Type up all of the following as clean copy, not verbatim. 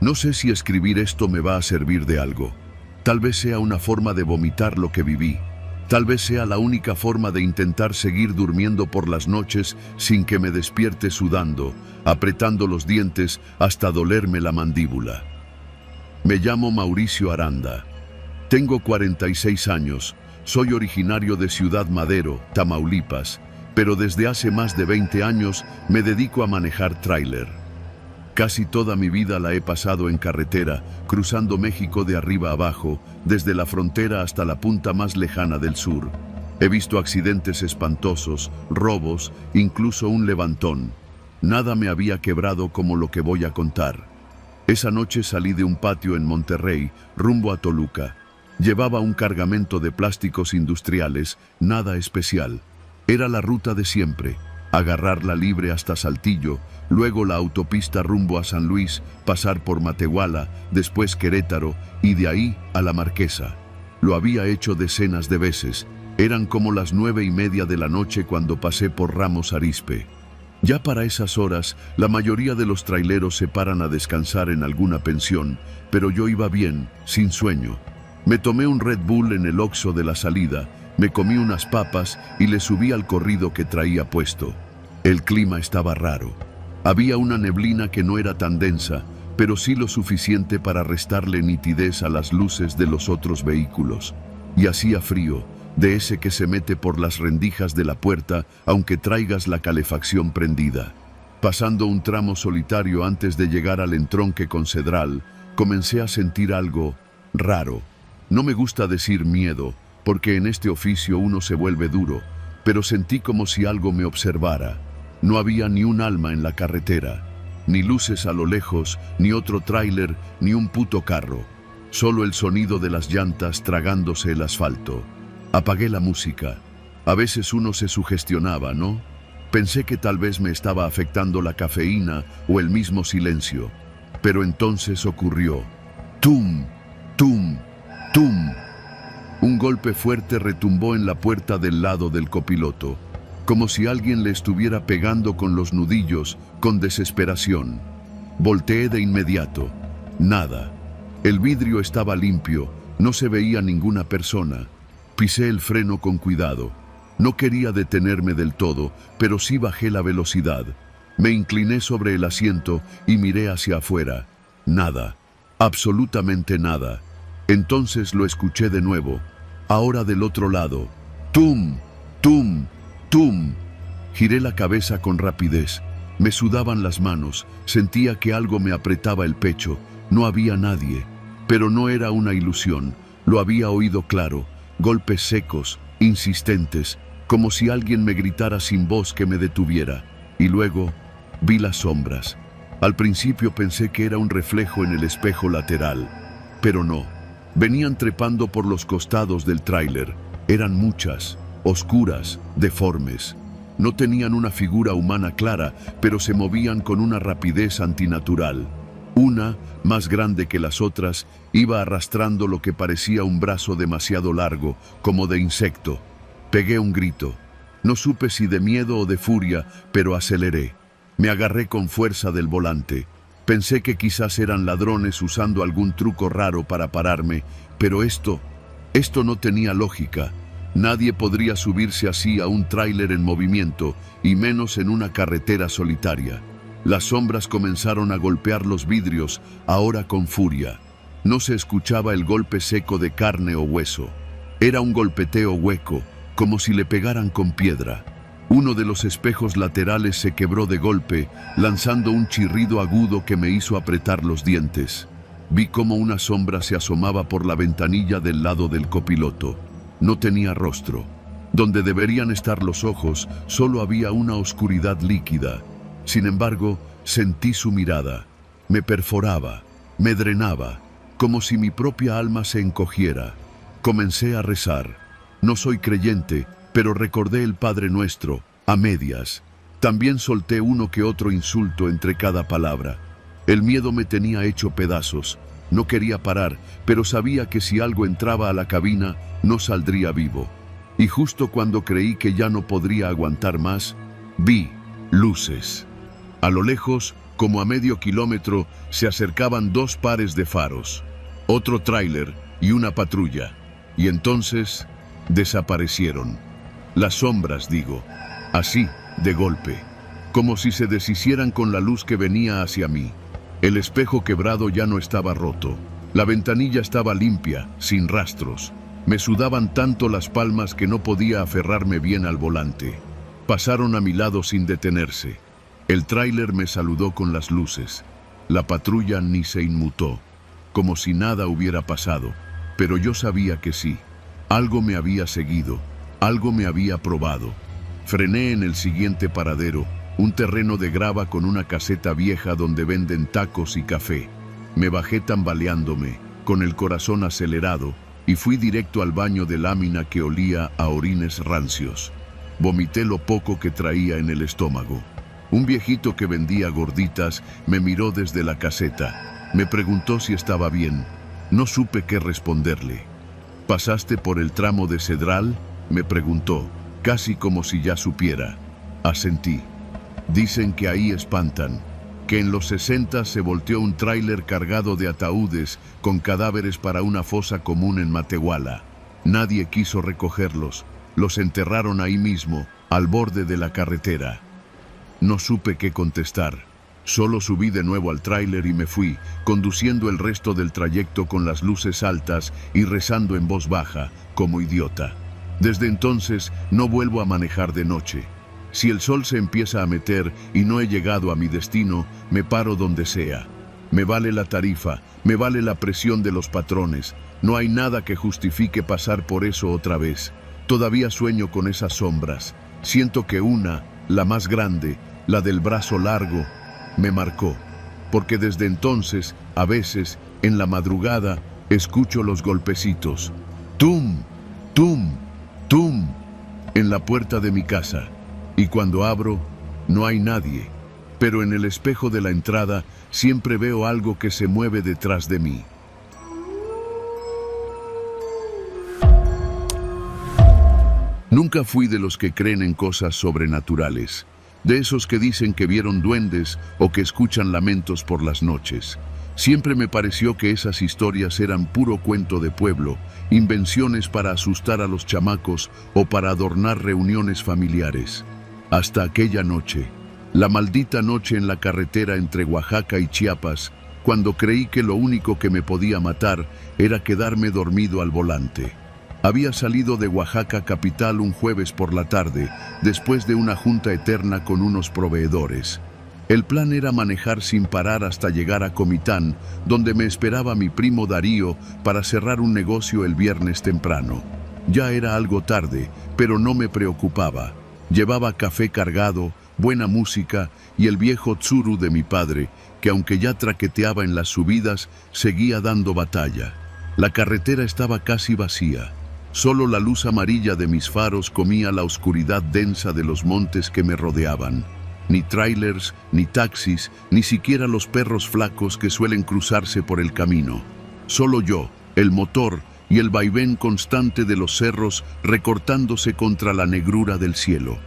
No sé si escribir esto me va a servir de algo. Tal vez sea una forma de vomitar lo que viví. Tal vez sea la única forma de intentar seguir durmiendo por las noches sin que me despierte sudando, apretando los dientes hasta dolerme la mandíbula. Me llamo Mauricio Aranda. Tengo 46 años. Soy originario de Ciudad Madero, Tamaulipas, pero desde hace más de 20 años me dedico a manejar tráiler. Casi toda mi vida la he pasado en carretera, cruzando México de arriba a abajo, desde la frontera hasta la punta más lejana del sur. He visto accidentes espantosos, robos, incluso un levantón. Nada me había quebrado como lo que voy a contar. Esa noche salí de un patio en Monterrey, rumbo a Toluca. Llevaba un cargamento de plásticos industriales, nada especial. Era la ruta de siempre. Agarrarla libre hasta Saltillo, luego la autopista rumbo a San Luis, pasar por Matehuala, después Querétaro y de ahí a La Marquesa. Lo había hecho decenas de veces. Eran como las 9:30 de la noche cuando pasé por Ramos Arizpe. Ya para esas horas, la mayoría de los traileros se paran a descansar en alguna pensión, pero yo iba bien, sin sueño. Me tomé un Red Bull en el Oxxo de la salida, me comí unas papas y le subí al corrido que traía puesto. El clima estaba raro. Había una neblina que no era tan densa, pero sí lo suficiente para restarle nitidez a las luces de los otros vehículos. Y hacía frío, de ese que se mete por las rendijas de la puerta, aunque traigas la calefacción prendida. Pasando un tramo solitario antes de llegar al entronque con Cedral, comencé a sentir algo raro. No me gusta decir miedo, porque en este oficio uno se vuelve duro, pero sentí como si algo me observara. No había ni un alma en la carretera, ni luces a lo lejos, ni otro tráiler, ni un puto carro. Solo el sonido de las llantas tragándose el asfalto. Apagué la música. A veces uno se sugestionaba, ¿no? Pensé que tal vez me estaba afectando la cafeína o el mismo silencio. Pero entonces ocurrió. ¡Tum! ¡Tum! ¡Tum! Un golpe fuerte retumbó en la puerta del lado del copiloto, como si alguien le estuviera pegando con los nudillos, con desesperación. Volteé de inmediato. Nada. El vidrio estaba limpio, no se veía ninguna persona. Pisé el freno con cuidado. No quería detenerme del todo, pero sí bajé la velocidad. Me incliné sobre el asiento y miré hacia afuera. Nada. Absolutamente nada. Entonces lo escuché de nuevo. Ahora del otro lado. ¡Tum! ¡Tum! ¡Tum! Giré la cabeza con rapidez. Me sudaban las manos. Sentía que algo me apretaba el pecho. No había nadie. Pero no era una ilusión. Lo había oído claro. Golpes secos, insistentes, como si alguien me gritara sin voz que me detuviera. Y luego vi las sombras. Al principio pensé que era un reflejo en el espejo lateral. Pero no. Venían trepando por los costados del tráiler. Eran muchas, oscuras, deformes. No tenían una figura humana clara, pero se movían con una rapidez antinatural. Una, más grande que las otras, iba arrastrando lo que parecía un brazo demasiado largo, como de insecto. Pegué un grito. No supe si de miedo o de furia, pero aceleré. Me agarré con fuerza del volante. Pensé que quizás eran ladrones usando algún truco raro para pararme, pero esto no tenía lógica. Nadie podría subirse así a un tráiler en movimiento, y menos en una carretera solitaria. Las sombras comenzaron a golpear los vidrios, ahora con furia. No se escuchaba el golpe seco de carne o hueso. Era un golpeteo hueco, como si le pegaran con piedra. Uno de los espejos laterales se quebró de golpe, lanzando un chirrido agudo que me hizo apretar los dientes. Vi cómo una sombra se asomaba por la ventanilla del lado del copiloto. No tenía rostro. Donde deberían estar los ojos, solo había una oscuridad líquida. Sin embargo, sentí su mirada. Me perforaba, me drenaba, como si mi propia alma se encogiera. Comencé a rezar. No soy creyente, pero recordé el Padre Nuestro, a medias. También solté uno que otro insulto entre cada palabra. El miedo me tenía hecho pedazos. No quería parar, pero sabía que si algo entraba a la cabina, no saldría vivo. Y justo cuando creí que ya no podría aguantar más, vi luces. A lo lejos, Como a medio kilómetro se acercaban 2 pares de faros, otro tráiler y una patrulla. Y entonces desaparecieron. Las sombras, digo, así, de golpe, como si se deshicieran con la luz que venía hacia mí. El espejo quebrado ya no estaba roto. La ventanilla estaba limpia, sin rastros. Me sudaban tanto las palmas que no podía aferrarme bien al volante. Pasaron a mi lado sin detenerse. El tráiler me saludó con las luces. La patrulla ni se inmutó, como si nada hubiera pasado. Pero yo sabía que sí. Algo me había seguido, algo me había probado. Frené en el siguiente paradero, un terreno de grava con una caseta vieja donde venden tacos y café. Me bajé tambaleándome, con el corazón acelerado, y fui directo al baño de lámina que olía a orines rancios. Vomité lo poco que traía en el estómago. Un viejito que vendía gorditas me miró desde la caseta. Me preguntó si estaba bien. No supe qué responderle. ¿Pasaste por el tramo de Cedral?, me preguntó, casi como si ya supiera. Asentí. Dicen que ahí espantan, que en los 60 se volteó un tráiler cargado de ataúdes con cadáveres para una fosa común en Matehuala. Nadie quiso recogerlos, los enterraron ahí mismo, al borde de la carretera. No supe qué contestar. Solo subí de nuevo al tráiler y me fui, conduciendo el resto del trayecto con las luces altas y rezando en voz baja, como idiota. Desde entonces no vuelvo a manejar de noche. Si el sol se empieza a meter y no he llegado a mi destino, me paro donde sea. Me vale la tarifa, me vale la presión de los patrones. No hay nada que justifique pasar por eso otra vez. Todavía sueño con esas sombras. Siento que una, la más grande, la del brazo largo, me marcó, porque desde entonces, a veces, en la madrugada, escucho los golpecitos. ¡Tum! ¡Tum! ¡Tum! En la puerta de mi casa. Y cuando abro, no hay nadie. Pero en el espejo de la entrada, siempre veo algo que se mueve detrás de mí. Nunca fui de los que creen en cosas sobrenaturales. De esos que dicen que vieron duendes o que escuchan lamentos por las noches. Siempre me pareció que esas historias eran puro cuento de pueblo, invenciones para asustar a los chamacos o para adornar reuniones familiares. Hasta aquella noche, la maldita noche en la carretera entre Oaxaca y Chiapas, cuando creí que lo único que me podía matar era quedarme dormido al volante. Había salido de Oaxaca capital un jueves por la tarde, después de una junta eterna con unos proveedores. El plan era manejar sin parar hasta llegar a Comitán, donde me esperaba mi primo Darío para cerrar un negocio el viernes temprano. Ya era algo tarde, pero no me preocupaba. Llevaba café cargado, buena música y el viejo tsuru de mi padre, que aunque ya traqueteaba en las subidas, seguía dando batalla. La carretera estaba casi vacía. Solo la luz amarilla de mis faros comía la oscuridad densa de los montes que me rodeaban. Ni trailers, ni taxis, ni siquiera los perros flacos que suelen cruzarse por el camino. Solo yo, el motor y el vaivén constante de los cerros recortándose contra la negrura del cielo.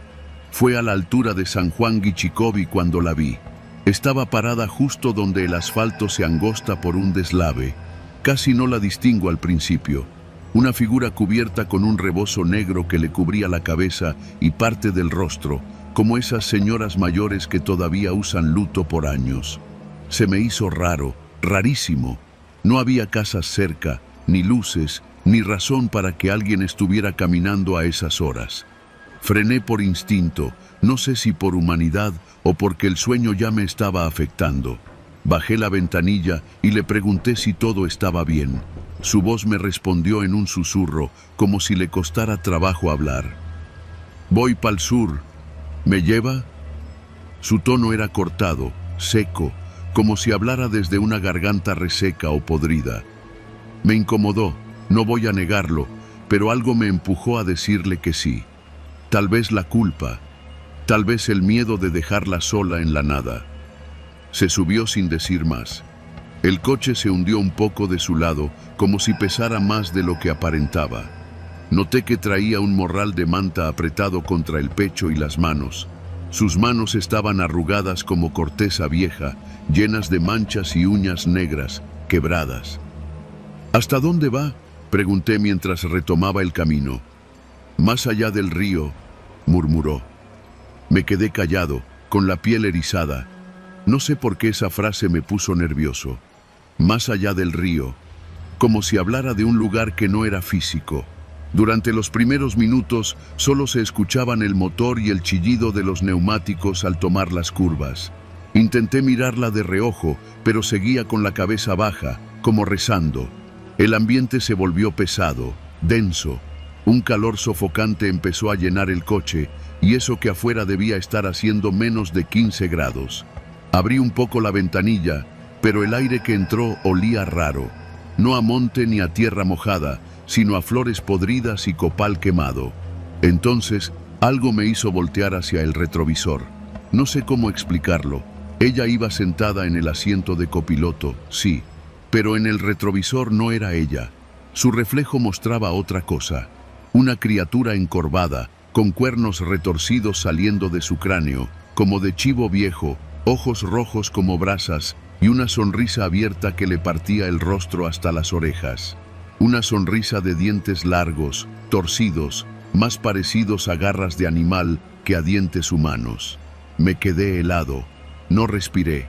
Fue a la altura de San Juan Guichicobi cuando la vi. Estaba parada justo donde el asfalto se angosta por un deslave. Casi no la distingo al principio. Una figura cubierta con un rebozo negro que le cubría la cabeza y parte del rostro, como esas señoras mayores que todavía usan luto por años. Se me hizo raro, rarísimo. No había casas cerca, ni luces, ni razón para que alguien estuviera caminando a esas horas. Frené por instinto, no sé si por humanidad o porque el sueño ya me estaba afectando. Bajé la ventanilla y le pregunté si todo estaba bien. Su voz me respondió en un susurro, como si le costara trabajo hablar. «Voy pa'l sur. ¿Me lleva?» Su tono era cortado, seco, como si hablara desde una garganta reseca o podrida. Me incomodó, no voy a negarlo, pero algo me empujó a decirle que sí. Tal vez la culpa, tal vez el miedo de dejarla sola en la nada. Se subió sin decir más. El coche se hundió un poco de su lado, como si pesara más de lo que aparentaba. Noté que traía un morral de manta apretado contra el pecho y las manos. Sus manos estaban arrugadas como corteza vieja, llenas de manchas y uñas negras, quebradas. ¿Hasta dónde va?, pregunté mientras retomaba el camino. Más allá del río, murmuró. Me quedé callado, con la piel erizada. No sé por qué esa frase me puso nervioso. Más allá del río, como si hablara de un lugar que no era físico. Durante los primeros minutos solo se escuchaban el motor y el chillido de los neumáticos al tomar las curvas. Intenté mirarla de reojo, pero seguía con la cabeza baja, como rezando. El ambiente se volvió pesado, denso. Un calor sofocante empezó a llenar el coche, y eso que afuera debía estar haciendo menos de 15 grados. Abrí un poco la ventanilla, pero el aire que entró olía raro. No a monte ni a tierra mojada, sino a flores podridas y copal quemado. Entonces, algo me hizo voltear hacia el retrovisor. No sé cómo explicarlo. Ella iba sentada en el asiento de copiloto, sí, pero en el retrovisor no era ella. Su reflejo mostraba otra cosa. Una criatura encorvada, con cuernos retorcidos saliendo de su cráneo, como de chivo viejo, ojos rojos como brasas y una sonrisa abierta que le partía el rostro hasta las orejas. Una sonrisa de dientes largos, torcidos, más parecidos a garras de animal que a dientes humanos. Me quedé helado. No respiré.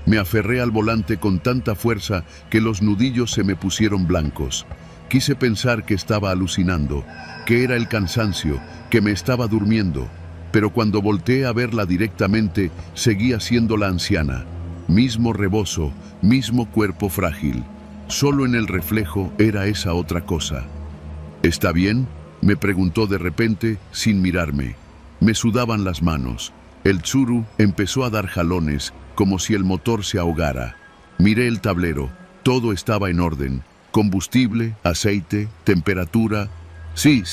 Me aferré al volante con tanta fuerza que los nudillos se me pusieron blancos. Quise pensar que estaba alucinando, que era el cansancio, que me estaba durmiendo. Pero cuando volteé a verla directamente, seguía siendo la anciana. Mismo rebozo, mismo cuerpo frágil. Solo en el reflejo era esa otra cosa. ¿Está bien?, me preguntó de repente, sin mirarme. Me sudaban las manos. El Tsuru empezó a dar jalones, como si el motor se ahogara. Miré el tablero. Todo estaba en orden. Combustible, aceite, temperatura. Sí,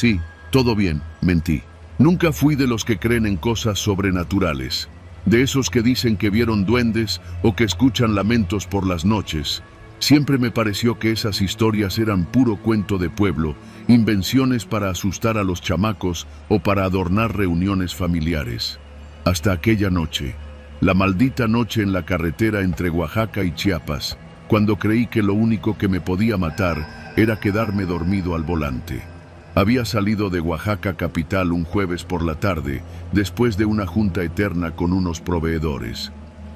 todo bien, mentí. Nunca fui de los que creen en cosas sobrenaturales. De esos que dicen que vieron duendes o que escuchan lamentos por las noches. Siempre me pareció que esas historias eran puro cuento de pueblo, invenciones para asustar a los chamacos o para adornar reuniones familiares. Hasta aquella noche, la maldita noche en la carretera entre Oaxaca y Chiapas, cuando creí que lo único que me podía matar era quedarme dormido al volante. Había salido de Oaxaca capital un jueves por la tarde, después de una junta eterna con unos proveedores.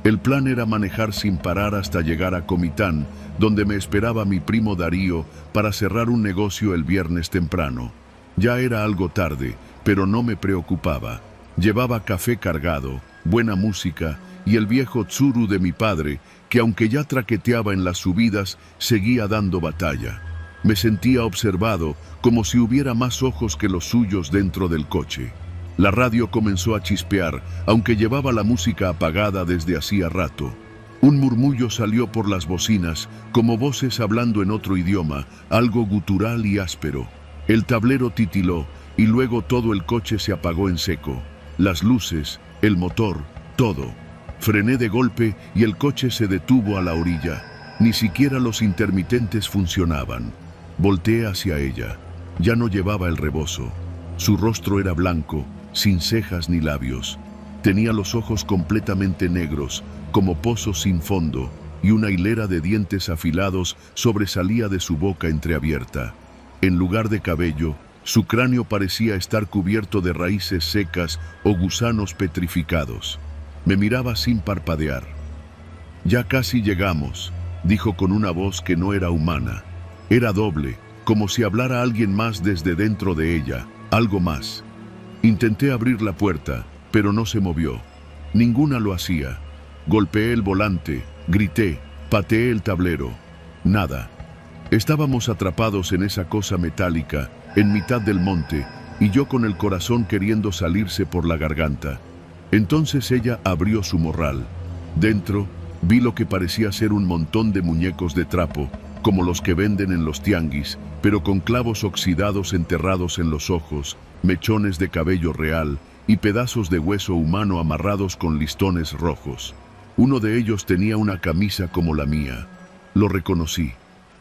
El plan era manejar sin parar hasta llegar a Comitán, donde me esperaba mi primo Darío para cerrar un negocio el viernes temprano. Ya era algo tarde, pero no me preocupaba. Llevaba café cargado, buena música y el viejo Tsuru de mi padre, que aunque ya traqueteaba en las subidas, seguía dando batalla. Me sentía observado, como si hubiera más ojos que los suyos dentro del coche. La radio comenzó a chispear, aunque llevaba la música apagada desde hacía rato. Un murmullo salió por las bocinas, como voces hablando en otro idioma, algo gutural y áspero. El tablero titiló, y luego todo el coche se apagó en seco. Las luces, el motor, todo. Frené de golpe y el coche se detuvo a la orilla. Ni siquiera los intermitentes funcionaban. Volteé hacia ella. Ya no llevaba el rebozo. Su rostro era blanco, sin cejas ni labios. Tenía los ojos completamente negros, como pozos sin fondo, y una hilera de dientes afilados sobresalía de su boca entreabierta. En lugar de cabello, su cráneo parecía estar cubierto de raíces secas o gusanos petrificados. Me miraba sin parpadear. «Ya casi llegamos», dijo con una voz que no era humana. Era doble, como si hablara alguien más desde dentro de ella, algo más. Intenté abrir la puerta, pero no se movió. Ninguna lo hacía. Golpeé el volante, grité, pateé el tablero. Nada. Estábamos atrapados en esa cosa metálica, en mitad del monte, y yo con el corazón queriendo salirse por la garganta. Entonces ella abrió su morral. Dentro, vi lo que parecía ser un montón de muñecos de trapo, como los que venden en los tianguis, pero con clavos oxidados enterrados en los ojos, mechones de cabello real y pedazos de hueso humano amarrados con listones rojos. Uno de ellos tenía una camisa como la mía. Lo reconocí.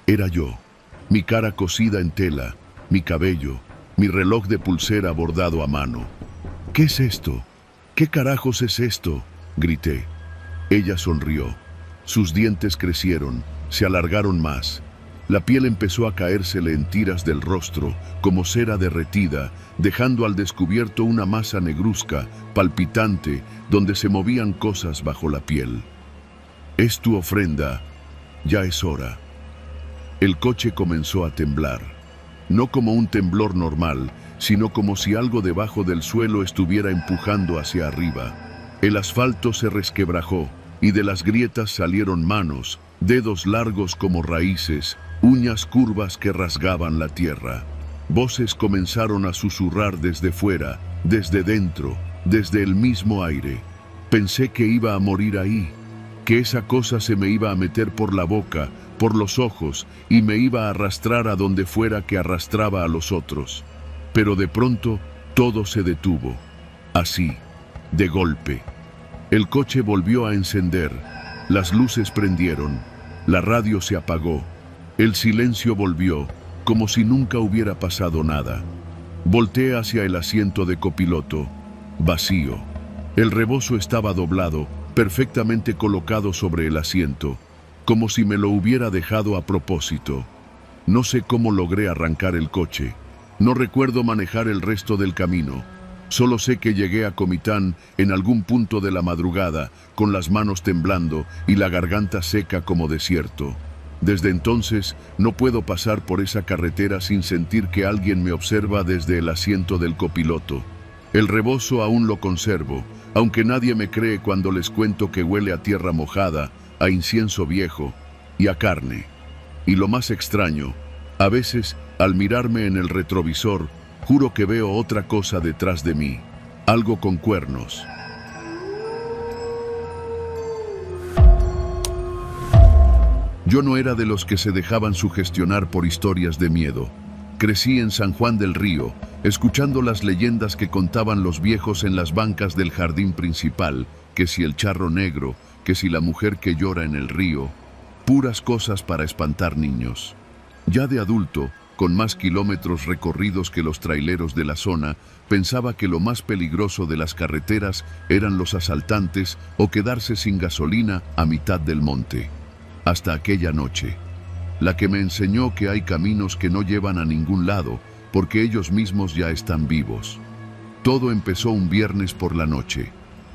Era yo. Mi cara cosida en tela, mi cabello, mi reloj de pulsera bordado a mano. ¿Qué es esto?, ¿Qué carajos es esto?, grité. Ella sonrió. Sus dientes crecieron, se alargaron más. La piel empezó a caérsele en tiras del rostro, como cera derretida, dejando al descubierto una masa negruzca, palpitante, donde se movían cosas bajo la piel. «Es tu ofrenda. Ya es hora». El coche comenzó a temblar. No como un temblor normal, sino como si algo debajo del suelo estuviera empujando hacia arriba. El asfalto se resquebrajó, y de las grietas salieron manos, dedos largos como raíces, uñas curvas que rasgaban la tierra. Voces comenzaron a susurrar desde fuera, desde dentro, desde el mismo aire. Pensé que iba a morir ahí, que esa cosa se me iba a meter por la boca, por los ojos, y me iba a arrastrar a donde fuera que arrastraba a los otros. Pero de pronto todo se detuvo, así, de golpe. El coche volvió a encender, las luces prendieron, la radio se apagó, el silencio volvió, como si nunca hubiera pasado nada. Volteé hacia el asiento de copiloto, vacío. El rebozo estaba doblado, perfectamente colocado sobre el asiento, como si me lo hubiera dejado a propósito. No sé cómo logré arrancar el coche. No recuerdo manejar el resto del camino. Solo sé que llegué a Comitán en algún punto de la madrugada, con las manos temblando y la garganta seca como desierto. Desde entonces no puedo pasar por esa carretera sin sentir que alguien me observa desde el asiento del copiloto. El rebozo aún lo conservo, aunque nadie me cree cuando les cuento que huele a tierra mojada, a incienso viejo y a carne. Y lo más extraño, a veces, al mirarme en el retrovisor, juro que veo otra cosa detrás de mí, algo con cuernos. Yo no era de los que se dejaban sugestionar por historias de miedo. Crecí en San Juan del Río, escuchando las leyendas que contaban los viejos en las bancas del jardín principal, que si el charro negro, que si la mujer que llora en el río, puras cosas para espantar niños. Ya de adulto, con más kilómetros recorridos que los traileros de la zona, pensaba que lo más peligroso de las carreteras eran los asaltantes o quedarse sin gasolina a mitad del monte. Hasta aquella noche, la que me enseñó que hay caminos que no llevan a ningún lado, porque ellos mismos ya están vivos. Todo empezó un viernes por la noche.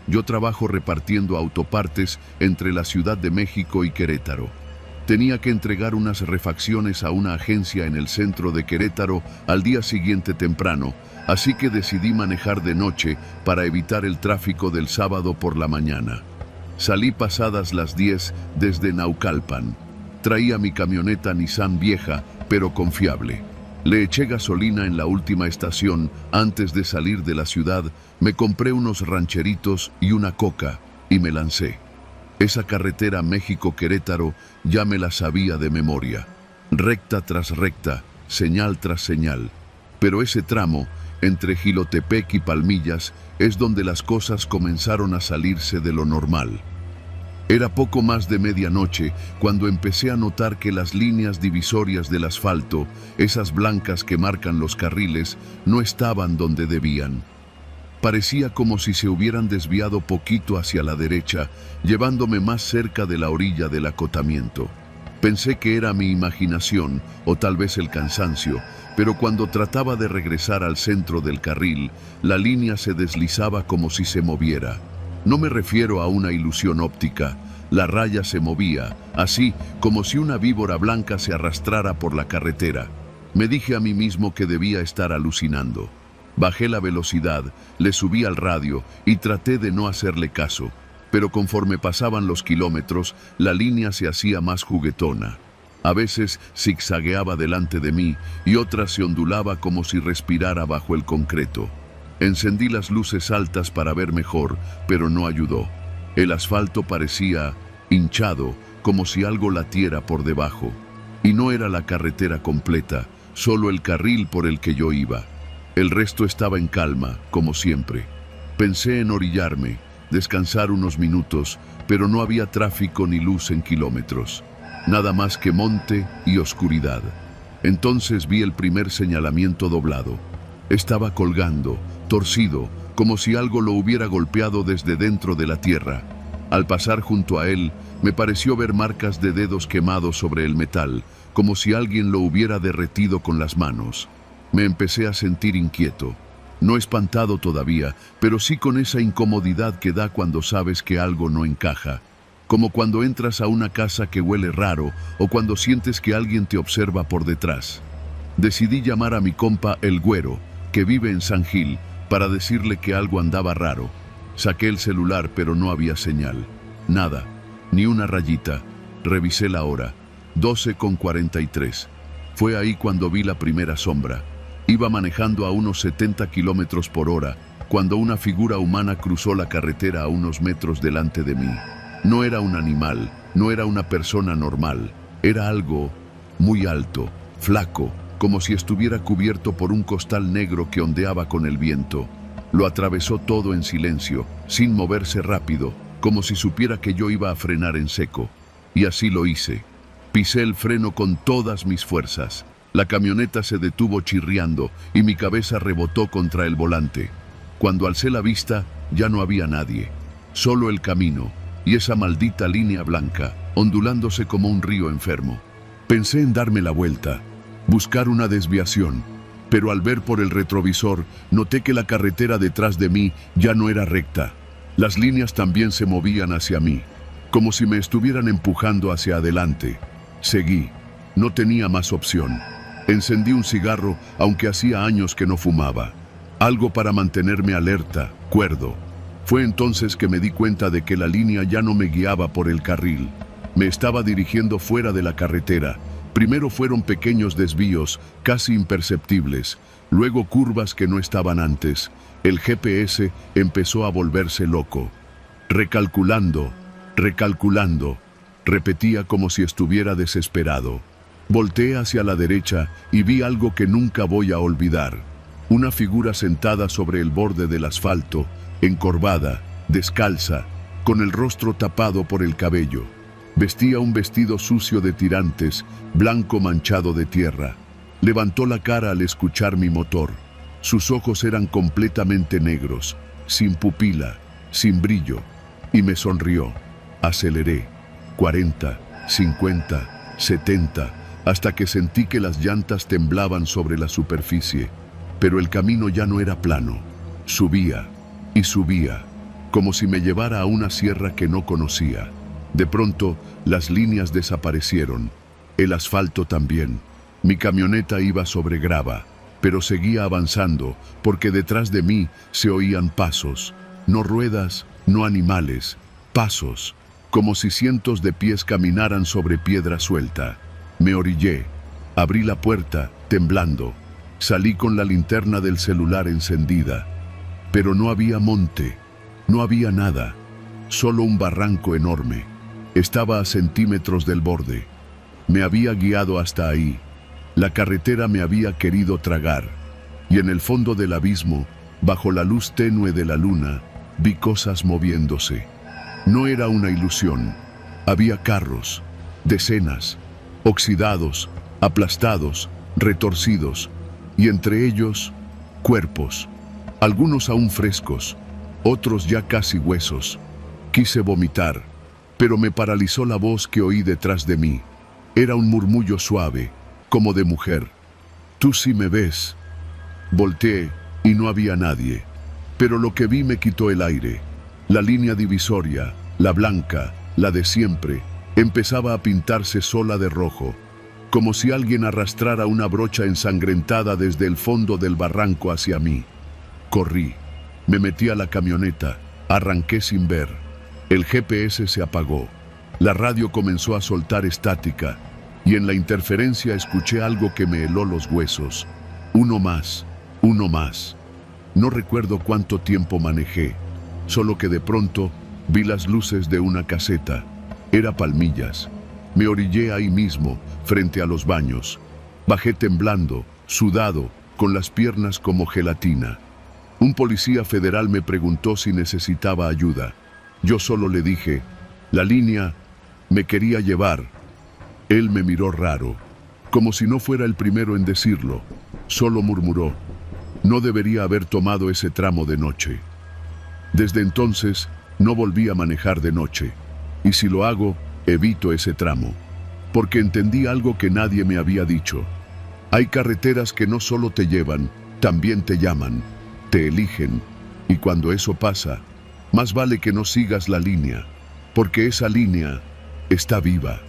Yo trabajo repartiendo autopartes entre la Ciudad de México y Querétaro. Tenía que entregar unas refacciones a una agencia en el centro de Querétaro al día siguiente temprano, así que decidí manejar de noche para evitar el tráfico del sábado por la mañana. Salí pasadas las 10 desde Naucalpan. Traía mi camioneta Nissan vieja, pero confiable. Le eché gasolina en la última estación. Antes de salir de la ciudad, me compré unos rancheritos y una coca, y me lancé. Esa carretera México-Querétaro ya me la sabía de memoria. Recta tras recta, señal tras señal. Pero ese tramo, entre Jilotepec y Palmillas, es donde las cosas comenzaron a salirse de lo normal. Era poco más de medianoche cuando empecé a notar que las líneas divisorias del asfalto, esas blancas que marcan los carriles, no estaban donde debían. Parecía como si se hubieran desviado poquito hacia la derecha, llevándome más cerca de la orilla del acotamiento. Pensé que era mi imaginación o tal vez el cansancio, pero cuando trataba de regresar al centro del carril, la línea se deslizaba como si se moviera. No me refiero a una ilusión óptica, la raya se movía, así como si una víbora blanca se arrastrara por la carretera. Me dije a mí mismo que debía estar alucinando. Bajé la velocidad, le subí al radio y traté de no hacerle caso, pero conforme pasaban los kilómetros, la línea se hacía más juguetona. A veces zigzagueaba delante de mí y otras se ondulaba como si respirara bajo el concreto. Encendí las luces altas para ver mejor, pero no ayudó. El asfalto parecía hinchado, como si algo latiera por debajo. Y no era la carretera completa, solo el carril por el que yo iba. El resto estaba en calma, como siempre. Pensé en orillarme, descansar unos minutos, pero no había tráfico ni luz en kilómetros. Nada más que monte y oscuridad. Entonces vi el primer señalamiento doblado. Estaba colgando, torcido, como si algo lo hubiera golpeado desde dentro de la tierra. Al pasar junto a él, me pareció ver marcas de dedos quemados sobre el metal, como si alguien lo hubiera derretido con las manos. Me empecé a sentir inquieto. No espantado todavía, pero sí con esa incomodidad que da cuando sabes que algo no encaja. Como cuando entras a una casa que huele raro o cuando sientes que alguien te observa por detrás. Decidí llamar a mi compa el Güero, que vive en San Gil, para decirle que algo andaba raro. Saqué el celular, pero no había señal. Nada, ni una rayita. Revisé la hora, 12:43. Fue ahí cuando vi la primera sombra. Iba manejando a unos 70 kilómetros por hora, cuando una figura humana cruzó la carretera a unos metros delante de mí. No era un animal, no era una persona normal. Era algo muy alto, flaco, como si estuviera cubierto por un costal negro que ondeaba con el viento. Lo atravesó todo en silencio, sin moverse rápido, como si supiera que yo iba a frenar en seco. Y así lo hice. Pisé el freno con todas mis fuerzas. La camioneta se detuvo chirriando y mi cabeza rebotó contra el volante. Cuando alcé la vista, ya no había nadie. Solo el camino y esa maldita línea blanca, ondulándose como un río enfermo. Pensé en darme la vuelta, buscar una desviación, pero al ver por el retrovisor, noté que la carretera detrás de mí ya no era recta. Las líneas también se movían hacia mí, como si me estuvieran empujando hacia adelante. Seguí. No tenía más opción. Encendí un cigarro, aunque hacía años que no fumaba. Algo para mantenerme alerta, cuerdo. Fue entonces que me di cuenta de que la línea ya no me guiaba por el carril. Me estaba dirigiendo fuera de la carretera. Primero fueron pequeños desvíos, casi imperceptibles. Luego curvas que no estaban antes. El GPS empezó a volverse loco. Recalculando, recalculando. Repetía como si estuviera desesperado. Volteé hacia la derecha y vi algo que nunca voy a olvidar. Una figura sentada sobre el borde del asfalto, encorvada, descalza, con el rostro tapado por el cabello. Vestía un vestido sucio de tirantes, blanco manchado de tierra. Levantó la cara al escuchar mi motor. Sus ojos eran completamente negros, sin pupila, sin brillo, y me sonrió. Aceleré. 40, 50, 70... hasta que sentí que las llantas temblaban sobre la superficie. Pero el camino ya no era plano. Subía y subía, como si me llevara a una sierra que no conocía. De pronto, las líneas desaparecieron. El asfalto también. Mi camioneta iba sobre grava, pero seguía avanzando, porque detrás de mí se oían pasos. No ruedas, no animales, pasos, como si cientos de pies caminaran sobre piedra suelta. Me orillé, abrí la puerta, temblando. Salí con la linterna del celular encendida. Pero no había monte, no había nada, solo un barranco enorme. Estaba a centímetros del borde. Me había guiado hasta ahí. La carretera me había querido tragar. Y en el fondo del abismo, bajo la luz tenue de la luna, vi cosas moviéndose. No era una ilusión. Había carros, decenas, oxidados, aplastados, retorcidos, y entre ellos, cuerpos, algunos aún frescos, otros ya casi huesos. Quise vomitar, pero me paralizó la voz que oí detrás de mí. Era un murmullo suave, como de mujer. «Tú sí me ves». Volteé y no había nadie, pero lo que vi me quitó el aire. La línea divisoria, la blanca, la de siempre, empezaba a pintarse sola de rojo, como si alguien arrastrara una brocha ensangrentada desde el fondo del barranco hacia mí. Corrí, me metí a la camioneta, arranqué sin ver. El GPS se apagó, la radio comenzó a soltar estática, y en la interferencia escuché algo que me heló los huesos. Uno más, uno más. No recuerdo cuánto tiempo manejé, solo que de pronto vi las luces de una caseta. Era Palmillas. Me orillé ahí mismo, frente a los baños. Bajé temblando, sudado, con las piernas como gelatina. Un policía federal me preguntó si necesitaba ayuda. Yo solo le dije, la línea me quería llevar. Él me miró raro, como si no fuera el primero en decirlo. Solo murmuró, no debería haber tomado ese tramo de noche. Desde entonces, no volví a manejar de noche. Y si lo hago, evito ese tramo. Porque entendí algo que nadie me había dicho. Hay carreteras que no solo te llevan, también te llaman, te eligen. Y cuando eso pasa, más vale que no sigas la línea, porque esa línea está viva.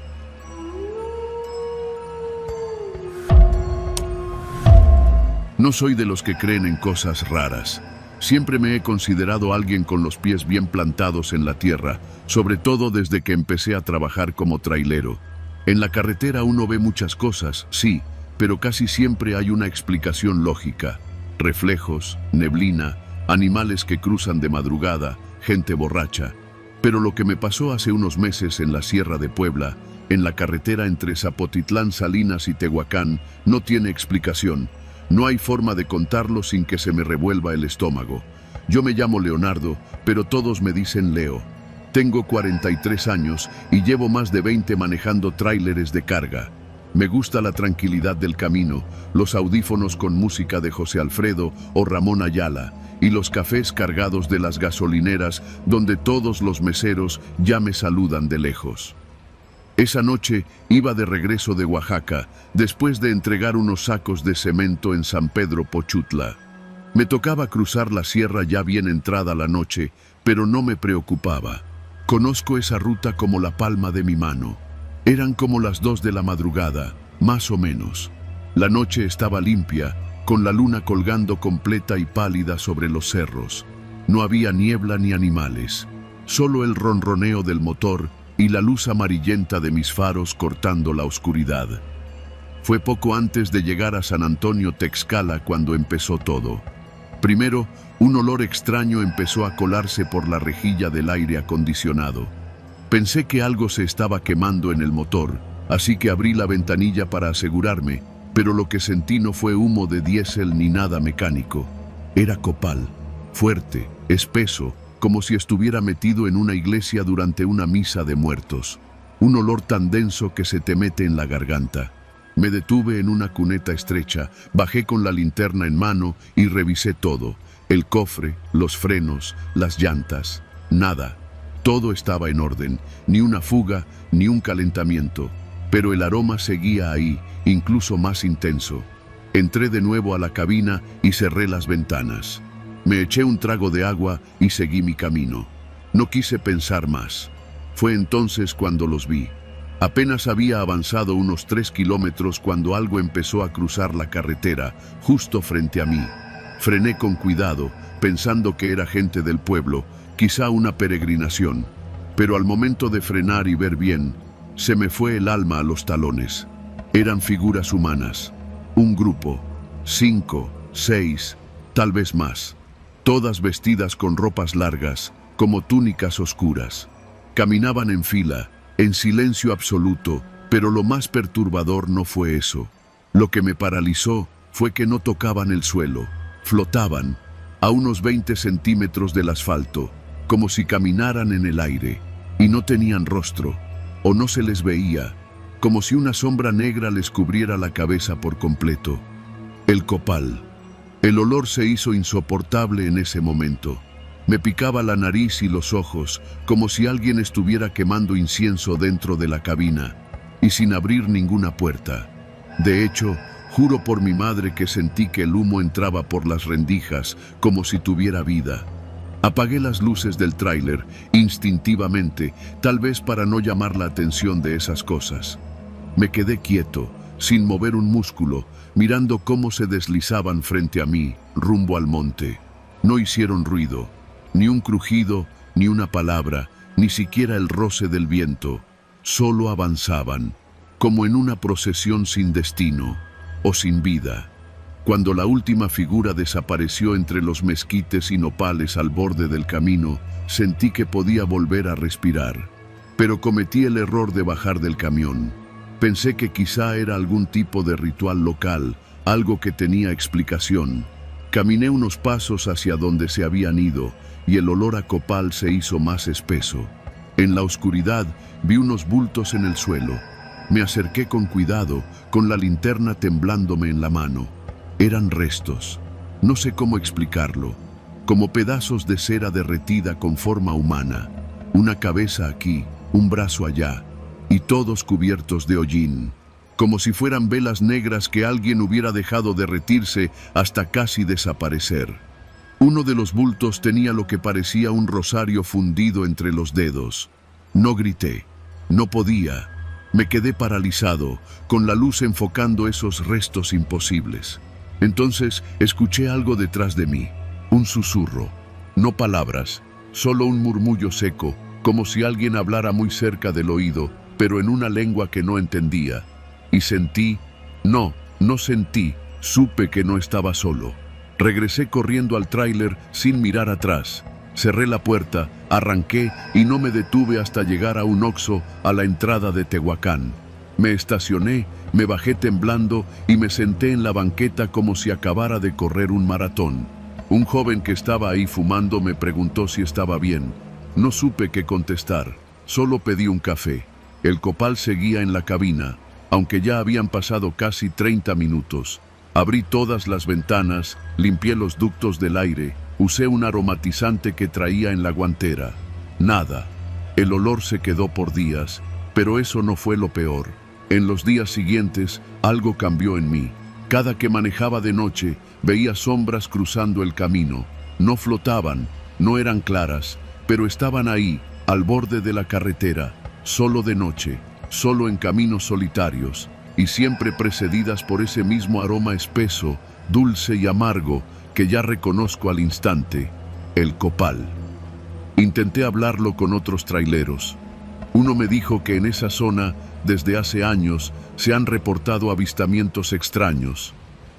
No soy de los que creen en cosas raras. Siempre me he considerado alguien con los pies bien plantados en la tierra, sobre todo desde que empecé a trabajar como trailero. En la carretera uno ve muchas cosas, sí, pero casi siempre hay una explicación lógica. Reflejos, neblina, animales que cruzan de madrugada, gente borracha. Pero lo que me pasó hace unos meses en la Sierra de Puebla, en la carretera entre Zapotitlán, Salinas y Tehuacán, no tiene explicación. No hay forma de contarlo sin que se me revuelva el estómago. Yo me llamo Leonardo, pero todos me dicen Leo. Tengo 43 años y llevo más de 20 manejando tráileres de carga. Me gusta la tranquilidad del camino, los audífonos con música de José Alfredo o Ramón Ayala y los cafés cargados de las gasolineras donde todos los meseros ya me saludan de lejos. Esa noche iba de regreso de Oaxaca, después de entregar unos sacos de cemento en San Pedro Pochutla. Me tocaba cruzar la sierra ya bien entrada la noche, pero no me preocupaba. Conozco esa ruta como la palma de mi mano. Eran como las 2 de la madrugada, más o menos. La noche estaba limpia, con la luna colgando completa y pálida sobre los cerros. No había niebla ni animales, solo el ronroneo del motor y la luz amarillenta de mis faros cortando la oscuridad. Fue poco antes de llegar a San Antonio Texcala cuando empezó todo. Primero, un olor extraño empezó a colarse por la rejilla del aire acondicionado. Pensé que algo se estaba quemando en el motor, así que abrí la ventanilla para asegurarme, pero lo que sentí no fue humo de diésel ni nada mecánico. Era copal, fuerte, espeso, como si estuviera metido en una iglesia durante una misa de muertos. Un olor tan denso que se te mete en la garganta. Me detuve en una cuneta estrecha, bajé con la linterna en mano y revisé todo. El cofre, los frenos, las llantas. Nada. Todo estaba en orden. Ni una fuga, ni un calentamiento. Pero el aroma seguía ahí, incluso más intenso. Entré de nuevo a la cabina y cerré las ventanas. Me eché un trago de agua y seguí mi camino. No quise pensar más. Fue entonces cuando los vi. Apenas había avanzado unos 3 kilómetros cuando algo empezó a cruzar la carretera, justo frente a mí. Frené con cuidado, pensando que era gente del pueblo, quizá una peregrinación. Pero al momento de frenar y ver bien, se me fue el alma a los talones. Eran figuras humanas. Un grupo. 5, 6, tal vez más. Todas vestidas con ropas largas, como túnicas oscuras. Caminaban en fila, en silencio absoluto, pero lo más perturbador no fue eso. Lo que me paralizó fue que no tocaban el suelo, flotaban, a unos 20 centímetros del asfalto, como si caminaran en el aire, y no tenían rostro, o no se les veía, como si una sombra negra les cubriera la cabeza por completo. El copal. El olor se hizo insoportable en ese momento. Me picaba la nariz y los ojos, como si alguien estuviera quemando incienso dentro de la cabina, y sin abrir ninguna puerta. De hecho, juro por mi madre que sentí que el humo entraba por las rendijas, como si tuviera vida. Apagué las luces del tráiler, instintivamente, tal vez para no llamar la atención de esas cosas. Me quedé quieto, sin mover un músculo, mirando cómo se deslizaban frente a mí, rumbo al monte. No hicieron ruido, ni un crujido, ni una palabra, ni siquiera el roce del viento. Solo avanzaban, como en una procesión sin destino, o sin vida. Cuando la última figura desapareció entre los mezquites y nopales al borde del camino, sentí que podía volver a respirar. Pero cometí el error de bajar del camión. Pensé que quizá era algún tipo de ritual local, algo que tenía explicación. Caminé unos pasos hacia donde se habían ido, y el olor a copal se hizo más espeso. En la oscuridad vi unos bultos en el suelo. Me acerqué con cuidado, con la linterna temblándome en la mano. Eran restos. No sé cómo explicarlo. como pedazos de cera derretida con forma humana, una cabeza aquí, un brazo allá, y todos cubiertos de hollín, como si fueran velas negras que alguien hubiera dejado derretirse hasta casi desaparecer. Uno de los bultos tenía lo que parecía un rosario fundido entre los dedos. No grité, no podía. Me quedé paralizado, con la luz enfocando esos restos imposibles. Entonces escuché algo detrás de mí, un susurro, no palabras, solo un murmullo seco, como si alguien hablara muy cerca del oído, pero en una lengua que no entendía. Y sentí, no sentí, supe que no estaba solo. Regresé corriendo al tráiler sin mirar atrás. Cerré la puerta, arranqué y no me detuve hasta llegar a un Oxxo a la entrada de Tehuacán. Me estacioné, me bajé temblando y me senté en la banqueta como si acabara de correr un maratón. Un joven que estaba ahí fumando me preguntó si estaba bien. No supe qué contestar, solo pedí un café. El copal seguía en la cabina, aunque ya habían pasado casi 30 minutos. Abrí todas las ventanas, limpié los ductos del aire, usé un aromatizante que traía en la guantera. Nada. El olor se quedó por días, pero eso no fue lo peor. En los días siguientes, algo cambió en mí. Cada que manejaba de noche, veía sombras cruzando el camino. No flotaban, no eran claras, pero estaban ahí, al borde de la carretera, solo de noche, solo en caminos solitarios, y siempre precedidas por ese mismo aroma espeso, dulce y amargo, que ya reconozco al instante, el copal. Intenté hablarlo con otros traileros. Uno me dijo que en esa zona, desde hace años, se han reportado avistamientos extraños,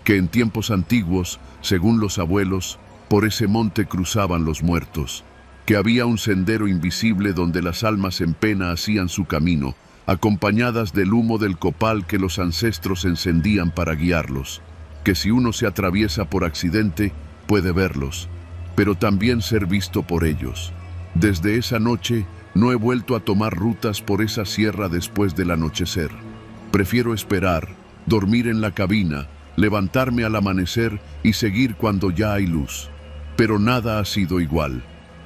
que en tiempos antiguos, según los abuelos, por ese monte cruzaban los muertos, que había un sendero invisible donde las almas en pena hacían su camino, acompañadas del humo del copal que los ancestros encendían para guiarlos, que si uno se atraviesa por accidente, puede verlos, pero también ser visto por ellos. Desde esa noche, no he vuelto a tomar rutas por esa sierra después del anochecer. Prefiero esperar, dormir en la cabina, levantarme al amanecer y seguir cuando ya hay luz. Pero nada ha sido igual.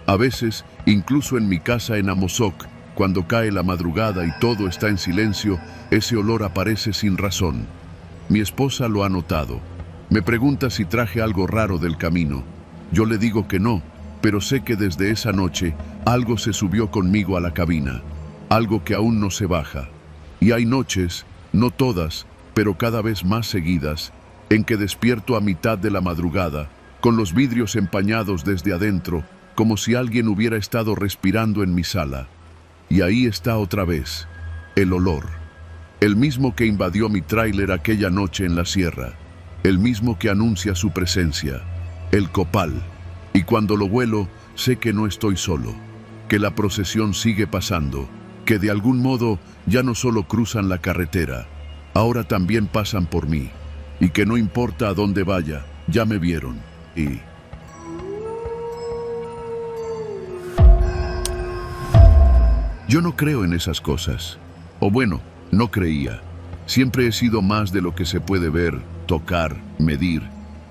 A veces, incluso en mi casa en Amozoc, cuando cae la madrugada y todo está en silencio, ese olor aparece sin razón. Mi esposa lo ha notado. Me pregunta si traje algo raro del camino. Yo le digo que no, pero sé que desde esa noche algo se subió conmigo a la cabina, algo que aún no se baja. Y hay noches, no todas, pero cada vez más seguidas, en que despierto a mitad de la madrugada, con los vidrios empañados desde adentro, como si alguien hubiera estado respirando en mi sala. Y ahí está otra vez, el olor. El mismo que invadió mi tráiler aquella noche en la sierra. El mismo que anuncia su presencia. El copal. Y cuando lo huelo, sé que no estoy solo. Que la procesión sigue pasando. Que de algún modo ya no solo cruzan la carretera. Ahora también pasan por mí. Y que no importa a dónde vaya, ya me vieron. Y... yo no creo en esas cosas. O bueno, no creía. Siempre he sido más de lo que se puede ver, tocar, medir.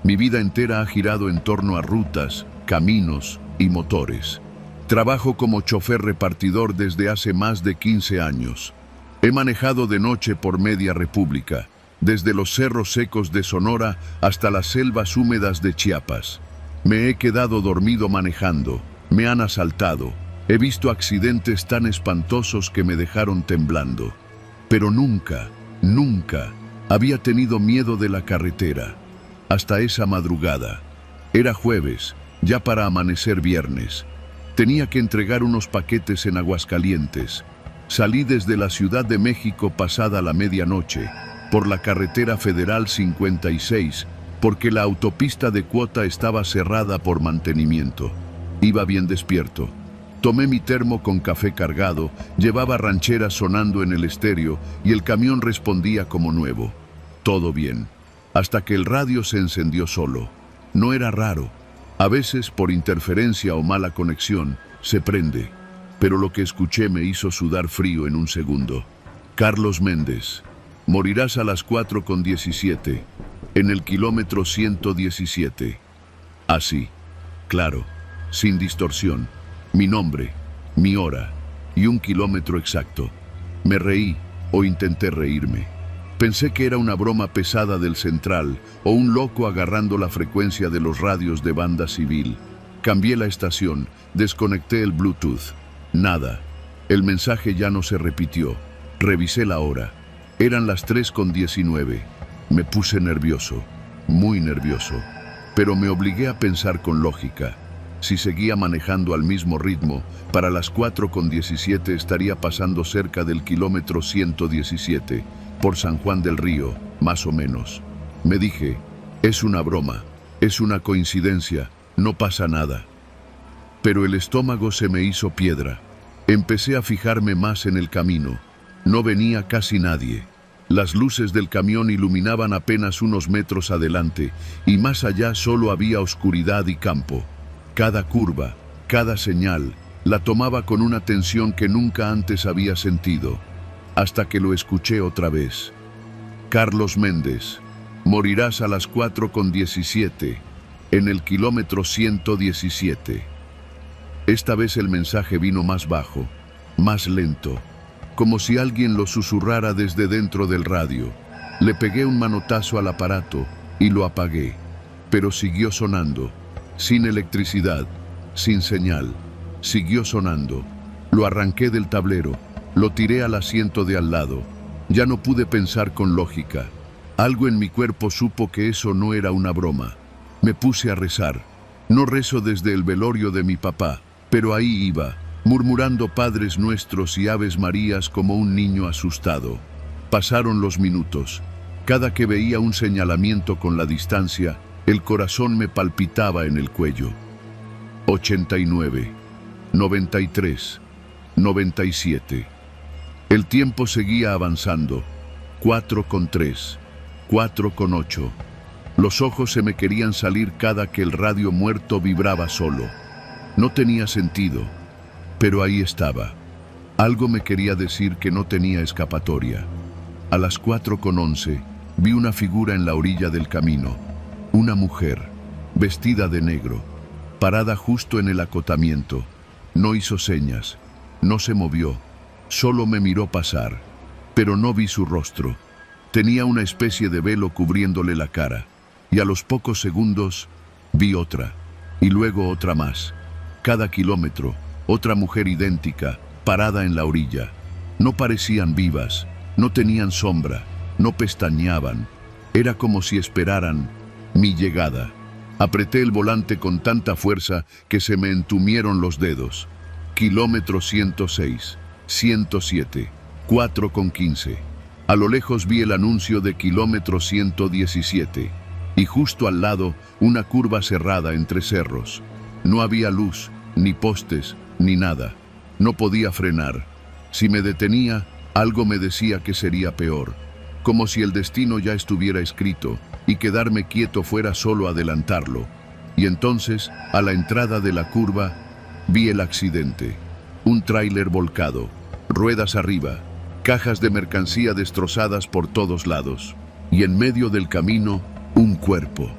Mi vida entera ha girado en torno a rutas, caminos y motores. Trabajo como chofer repartidor desde hace más de 15 años. He manejado de noche por media república, desde los cerros secos de Sonora hasta las selvas húmedas de Chiapas. Me he quedado dormido manejando, me han asaltado. He visto accidentes tan espantosos que me dejaron temblando. Pero nunca había tenido miedo de la carretera. Hasta esa madrugada. Era jueves, ya para amanecer viernes. Tenía que entregar unos paquetes en Aguascalientes. Salí desde la Ciudad de México pasada la medianoche, por la carretera federal 56, porque la autopista de Cuota estaba cerrada por mantenimiento. Iba bien despierto. Tomé mi termo con café cargado, llevaba rancheras sonando en el estéreo y el camión respondía como nuevo. Todo bien, hasta que el radio se encendió solo. No era raro. A veces, por interferencia o mala conexión, se prende. Pero lo que escuché me hizo sudar frío en un segundo. Carlos Méndez, morirás a las 4:17, en el kilómetro 117. Así. claro, sin distorsión, mi nombre, mi hora y 1 kilómetro exacto. Me reí, o intenté reírme. Pensé que era una broma pesada del central o un loco agarrando la frecuencia de los radios de banda civil. Cambié la estación, desconecté el Bluetooth. Nada. El mensaje ya no se repitió. Revisé la hora. Eran las 3:19. Me puse nervioso, muy nervioso, pero me obligué a pensar con lógica. Si seguía manejando al mismo ritmo, para las 4:17 estaría pasando cerca del kilómetro 117, por San Juan del Río, más o menos. Me dije, es una broma, es una coincidencia, no pasa nada. Pero el estómago se me hizo piedra. Empecé a fijarme más en el camino. No venía casi nadie. Las luces del camión iluminaban apenas unos metros adelante, y más allá solo había oscuridad y campo. Cada curva, cada señal, la tomaba con una tensión que nunca antes había sentido, hasta que lo escuché otra vez. Carlos Méndez, morirás a las 4:17, en el kilómetro 117. Esta vez el mensaje vino más bajo, más lento, como si alguien lo susurrara desde dentro del radio. Le pegué un manotazo al aparato y lo apagué, pero siguió sonando. Sin electricidad, sin señal, siguió sonando. Lo arranqué del tablero, lo tiré al asiento de al lado. Ya no pude pensar con lógica. Algo en mi cuerpo supo que eso no era una broma. Me puse a rezar. No rezo desde el velorio de mi papá, pero ahí iba, murmurando Padres Nuestros y Aves Marías como un niño asustado. Pasaron los minutos. Cada que veía un señalamiento con la distancia, el corazón me palpitaba en el cuello. 89, 93, 97. El tiempo seguía avanzando. 4:3, 4:8. Los ojos se me querían salir cada que el radio muerto vibraba solo. No tenía sentido, pero ahí estaba. Algo me quería decir que no tenía escapatoria. A las 4:11 vi una figura en la orilla del camino. Una mujer, vestida de negro, parada justo en el acotamiento. No hizo señas, no se movió, solo me miró pasar, pero no vi su rostro. Tenía una especie de velo cubriéndole la cara, y a los pocos segundos vi otra, y luego otra más. Cada kilómetro, otra mujer idéntica, parada en la orilla. No parecían vivas, no tenían sombra, no pestañeaban. Era como si esperaran mi llegada. Apreté el volante con tanta fuerza que se me entumieron los dedos. Kilómetro 106, 107, 4:15. A lo lejos vi el anuncio de kilómetro 117, y justo al lado una curva cerrada entre cerros. No había luz, ni postes, ni nada. No podía frenar. Si me detenía, algo me decía que sería peor, como si el destino ya estuviera escrito, y quedarme quieto fuera solo adelantarlo. Y entonces, a la entrada de la curva, vi el accidente. Un tráiler volcado, ruedas arriba, cajas de mercancía destrozadas por todos lados. Y en medio del camino, un cuerpo.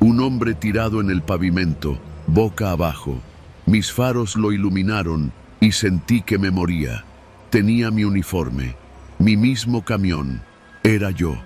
Un hombre tirado en el pavimento, boca abajo. Mis faros lo iluminaron y sentí que me moría. Tenía mi uniforme, mi mismo camión. Era yo.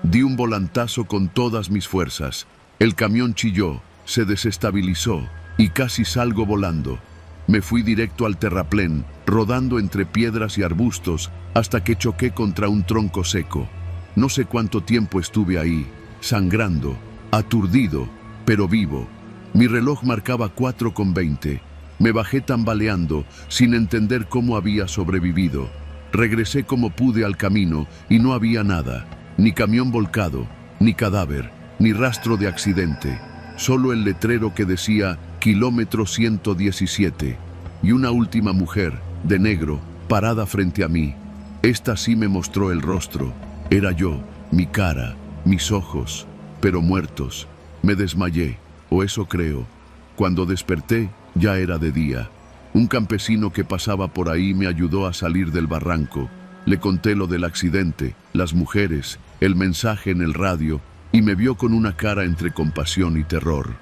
Di un volantazo con todas mis fuerzas. El camión chilló, se desestabilizó y casi salgo volando. Me fui directo al terraplén, rodando entre piedras y arbustos hasta que choqué contra un tronco seco. No sé cuánto tiempo estuve ahí, sangrando, aturdido, pero vivo. Mi reloj marcaba 4:20. Me bajé tambaleando, sin entender cómo había sobrevivido. Regresé como pude al camino y no había nada. Ni camión volcado, ni cadáver, ni rastro de accidente. Solo el letrero que decía kilómetro 117. Y una última mujer, de negro, parada frente a mí. Esta sí me mostró el rostro. Era yo, mi cara, mis ojos, pero muertos. Me desmayé, o eso creo. Cuando desperté, ya era de día. Un campesino que pasaba por ahí me ayudó a salir del barranco. Le conté lo del accidente, las mujeres, el mensaje en el radio, y me vio con una cara entre compasión y terror.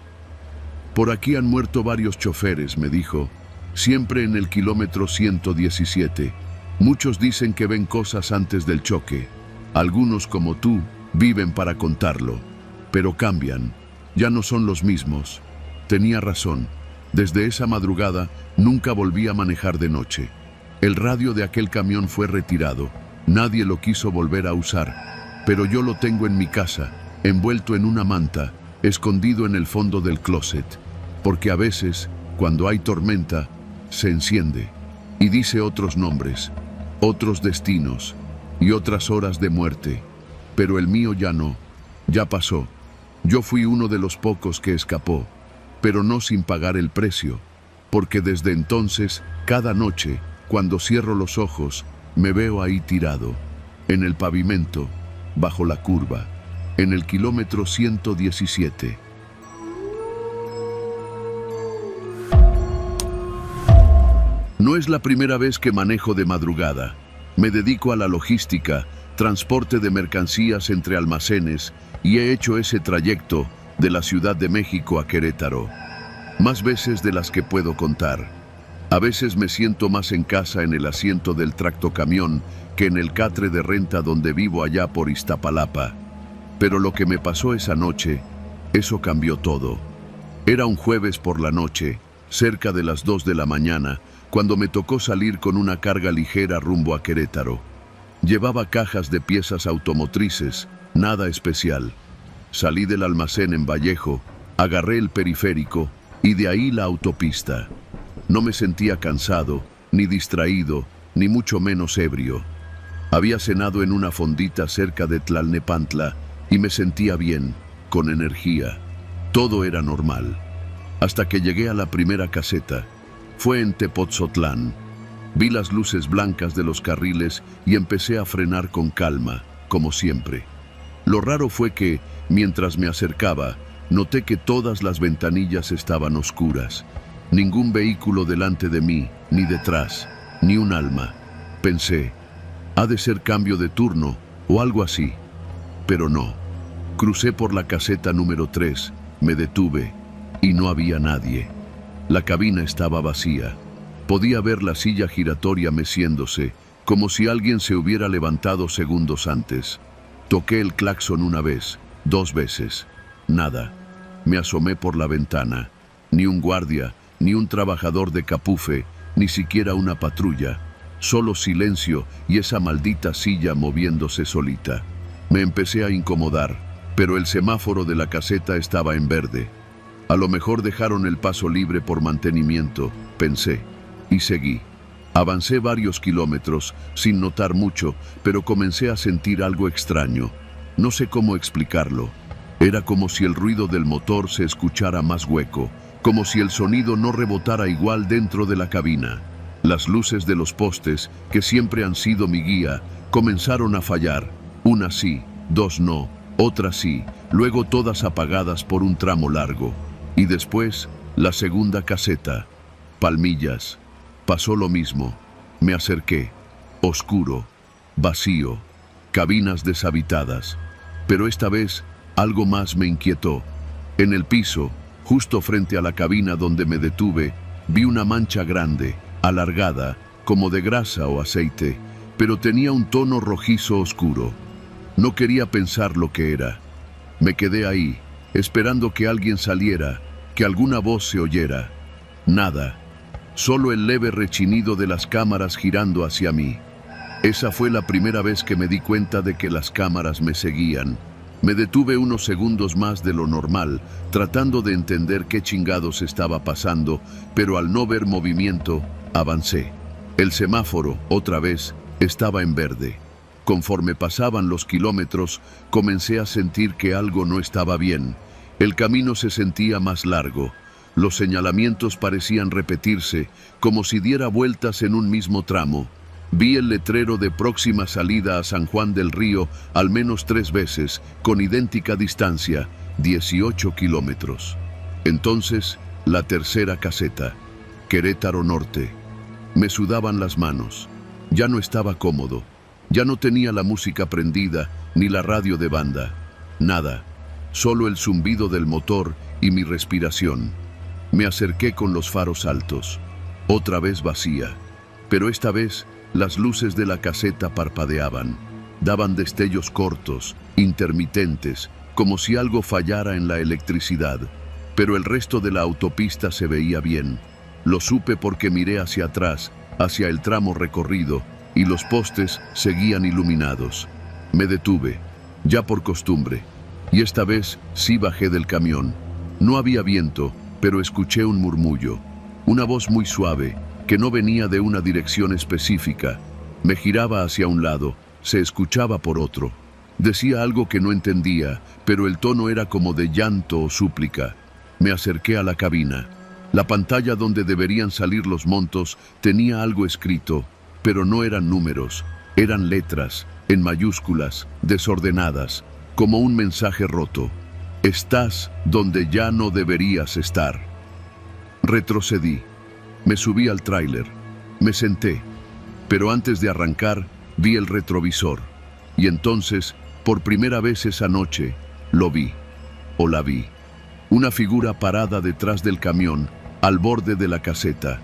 Por aquí han muerto varios choferes, me dijo, siempre en el kilómetro 117. Muchos dicen que ven cosas antes del choque. Algunos, como tú, viven para contarlo. Pero cambian, ya no son los mismos. Tenía razón. Desde esa madrugada nunca volví a manejar de noche. El radio de aquel camión fue retirado. Nadie lo quiso volver a usar. Pero yo lo tengo en mi casa, envuelto en una manta, escondido en el fondo del closet. Porque a veces, cuando hay tormenta, se enciende y dice otros nombres, otros destinos y otras horas de muerte. Pero el mío ya no, ya pasó. Yo fui uno de los pocos que escapó, pero no sin pagar el precio, porque desde entonces, cada noche, cuando cierro los ojos, me veo ahí tirado, en el pavimento, bajo la curva, en el kilómetro 117. No es la primera vez que manejo de madrugada. Me dedico a la logística, transporte de mercancías entre almacenes y he hecho ese trayecto de la Ciudad de México a Querétaro. Más veces de las que puedo contar. A veces me siento más en casa en el asiento del tractocamión que en el catre de renta donde vivo allá por Iztapalapa. Pero lo que me pasó esa noche, eso cambió todo. Era un jueves por la noche, cerca de las 2 de la mañana, cuando me tocó salir con una carga ligera rumbo a Querétaro. Llevaba cajas de piezas automotrices, nada especial. Salí del almacén en Vallejo, agarré el periférico y de ahí la autopista. No me sentía cansado, ni distraído, ni mucho menos ebrio. Había cenado en una fondita cerca de Tlalnepantla y me sentía bien, con energía. Todo era normal. Hasta que llegué a la primera caseta. Fue en Tepotzotlán. Vi las luces blancas de los carriles y empecé a frenar con calma, como siempre. Lo raro fue que, mientras me acercaba, noté que todas las ventanillas estaban oscuras. Ningún vehículo delante de mí, ni detrás, ni un alma. Pensé, ha de ser cambio de turno o algo así. Pero no. Crucé por la caseta número 3, me detuve y no había nadie. La cabina estaba vacía. Podía ver la silla giratoria meciéndose, como si alguien se hubiera levantado segundos antes. Toqué el claxon una vez, 2 veces. Nada. Me asomé por la ventana. Ni un guardia, ni un trabajador de Capufe, ni siquiera una patrulla. Solo silencio y esa maldita silla moviéndose solita. Me empecé a incomodar, pero el semáforo de la caseta estaba en verde. A lo mejor dejaron el paso libre por mantenimiento, pensé, y seguí. Avancé varios kilómetros, sin notar mucho, pero comencé a sentir algo extraño. No sé cómo explicarlo. Era como si el ruido del motor se escuchara más hueco, como si el sonido no rebotara igual dentro de la cabina. Las luces de los postes, que siempre han sido mi guía, comenzaron a fallar. Una sí, 2 no, otra sí, luego todas apagadas por un tramo largo. Y después, la segunda caseta. Palmillas. Pasó lo mismo. Me acerqué. Oscuro. Vacío. Cabinas deshabitadas. Pero esta vez, algo más me inquietó. En el piso, justo frente a la cabina donde me detuve, vi una mancha grande, alargada, como de grasa o aceite, pero tenía un tono rojizo oscuro. No quería pensar lo que era. Me quedé ahí, esperando que alguien saliera, que alguna voz se oyera. Nada. Solo el leve rechinido de las cámaras girando hacia mí. Esa fue la primera vez que me di cuenta de que las cámaras me seguían. Me detuve unos segundos más de lo normal, tratando de entender qué chingados estaba pasando, pero al no ver movimiento, avancé. El semáforo, otra vez, estaba en verde. Conforme pasaban los kilómetros, comencé a sentir que algo no estaba bien. El camino se sentía más largo. Los señalamientos parecían repetirse, como si diera vueltas en un mismo tramo. Vi el letrero de próxima salida a San Juan del Río al menos 3 veces, con idéntica distancia, 18 kilómetros. Entonces, la tercera caseta, Querétaro Norte. Me sudaban las manos. Ya no estaba cómodo. Ya no tenía la música prendida, ni la radio de banda. Nada. Solo el zumbido del motor y mi respiración. Me acerqué con los faros altos. Otra vez vacía, pero esta vez las luces de la caseta parpadeaban. Daban destellos cortos, intermitentes, como si algo fallara en la electricidad. Pero el resto de la autopista se veía bien. Lo supe porque miré hacia atrás, hacia el tramo recorrido, y los postes seguían iluminados. Me detuve, ya por costumbre, y esta vez sí bajé del camión. No había viento, pero escuché un murmullo, una voz muy suave, que no venía de una dirección específica. Me giraba hacia un lado, se escuchaba por otro. Decía algo que no entendía, pero el tono era como de llanto o súplica. Me acerqué a la cabina. La pantalla donde deberían salir los montos tenía algo escrito, pero no eran números, eran letras, en mayúsculas, desordenadas, como un mensaje roto. Estás donde ya no deberías estar. Retrocedí. Me subí al tráiler. Me senté. Pero antes de arrancar, vi el retrovisor. Y entonces, por primera vez esa noche, lo vi. O la vi. Una figura parada detrás del camión, al borde de la caseta.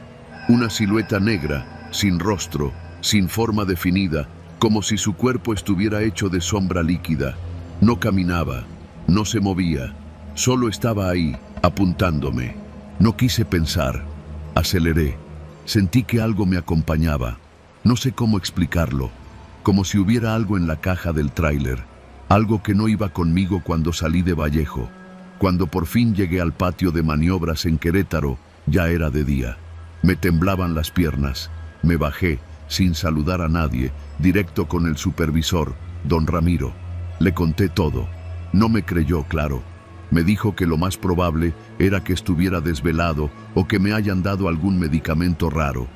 Una silueta negra, sin rostro, sin forma definida, como si su cuerpo estuviera hecho de sombra líquida. No caminaba, no se movía, solo estaba ahí, apuntándome. No quise pensar. Aceleré. Sentí que algo me acompañaba. No sé cómo explicarlo. Como si hubiera algo en la caja del tráiler. Algo que no iba conmigo cuando salí de Vallejo. Cuando por fin llegué al patio de maniobras en Querétaro, ya era de día. Me temblaban las piernas. Me bajé, sin saludar a nadie, directo con el supervisor, don Ramiro. Le conté todo. No me creyó, claro. Me dijo que lo más probable era que estuviera desvelado o que me hayan dado algún medicamento raro.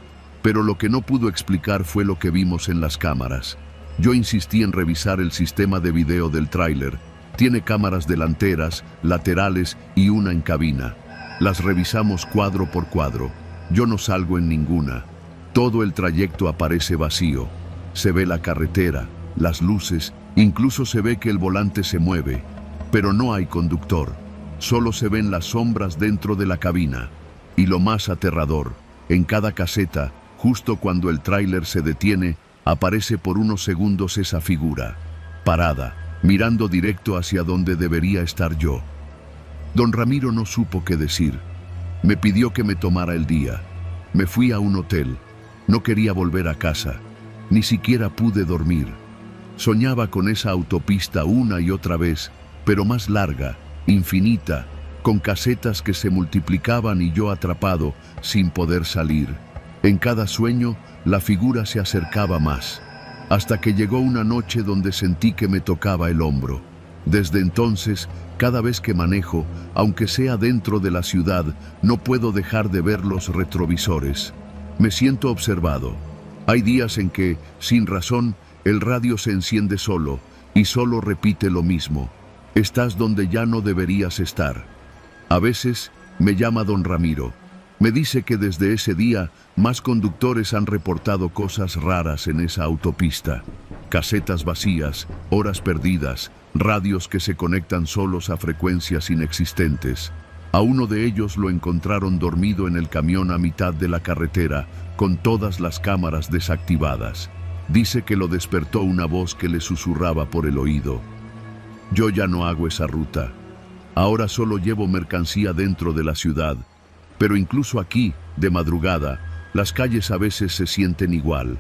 Pero lo que no pudo explicar fue lo que vimos en las cámaras. Yo insistí en revisar el sistema de video del tráiler. Tiene cámaras delanteras, laterales y una en cabina. Las revisamos cuadro por cuadro. Yo no salgo en ninguna. Todo el trayecto aparece vacío. Se ve la carretera, las luces, incluso se ve que el volante se mueve. Pero no hay conductor. Solo se ven las sombras dentro de la cabina. Y lo más aterrador, en cada caseta, justo cuando el tráiler se detiene, aparece por unos segundos esa figura, parada, mirando directo hacia donde debería estar yo. Don Ramiro no supo qué decir. Me pidió que me tomara el día. Me fui a un hotel. No quería volver a casa. Ni siquiera pude dormir. Soñaba con esa autopista una y otra vez, pero más larga, infinita, con casetas que se multiplicaban y yo atrapado, sin poder salir. En cada sueño, la figura se acercaba más, hasta que llegó una noche donde sentí que me tocaba el hombro. Desde entonces, cada vez que manejo, aunque sea dentro de la ciudad, no puedo dejar de ver los retrovisores. Me siento observado. Hay días en que, sin razón, el radio se enciende solo y solo repite lo mismo. Estás donde ya no deberías estar. A veces me llama don Ramiro. Me dice que desde ese día más conductores han reportado cosas raras en esa autopista. Casetas vacías, horas perdidas, radios que se conectan solos a frecuencias inexistentes. A uno de ellos lo encontraron dormido en el camión a mitad de la carretera, con todas las cámaras desactivadas. Dice que lo despertó una voz que le susurraba por el oído. Yo ya no hago esa ruta. Ahora solo llevo mercancía dentro de la ciudad. Pero incluso aquí, de madrugada, las calles a veces se sienten igual.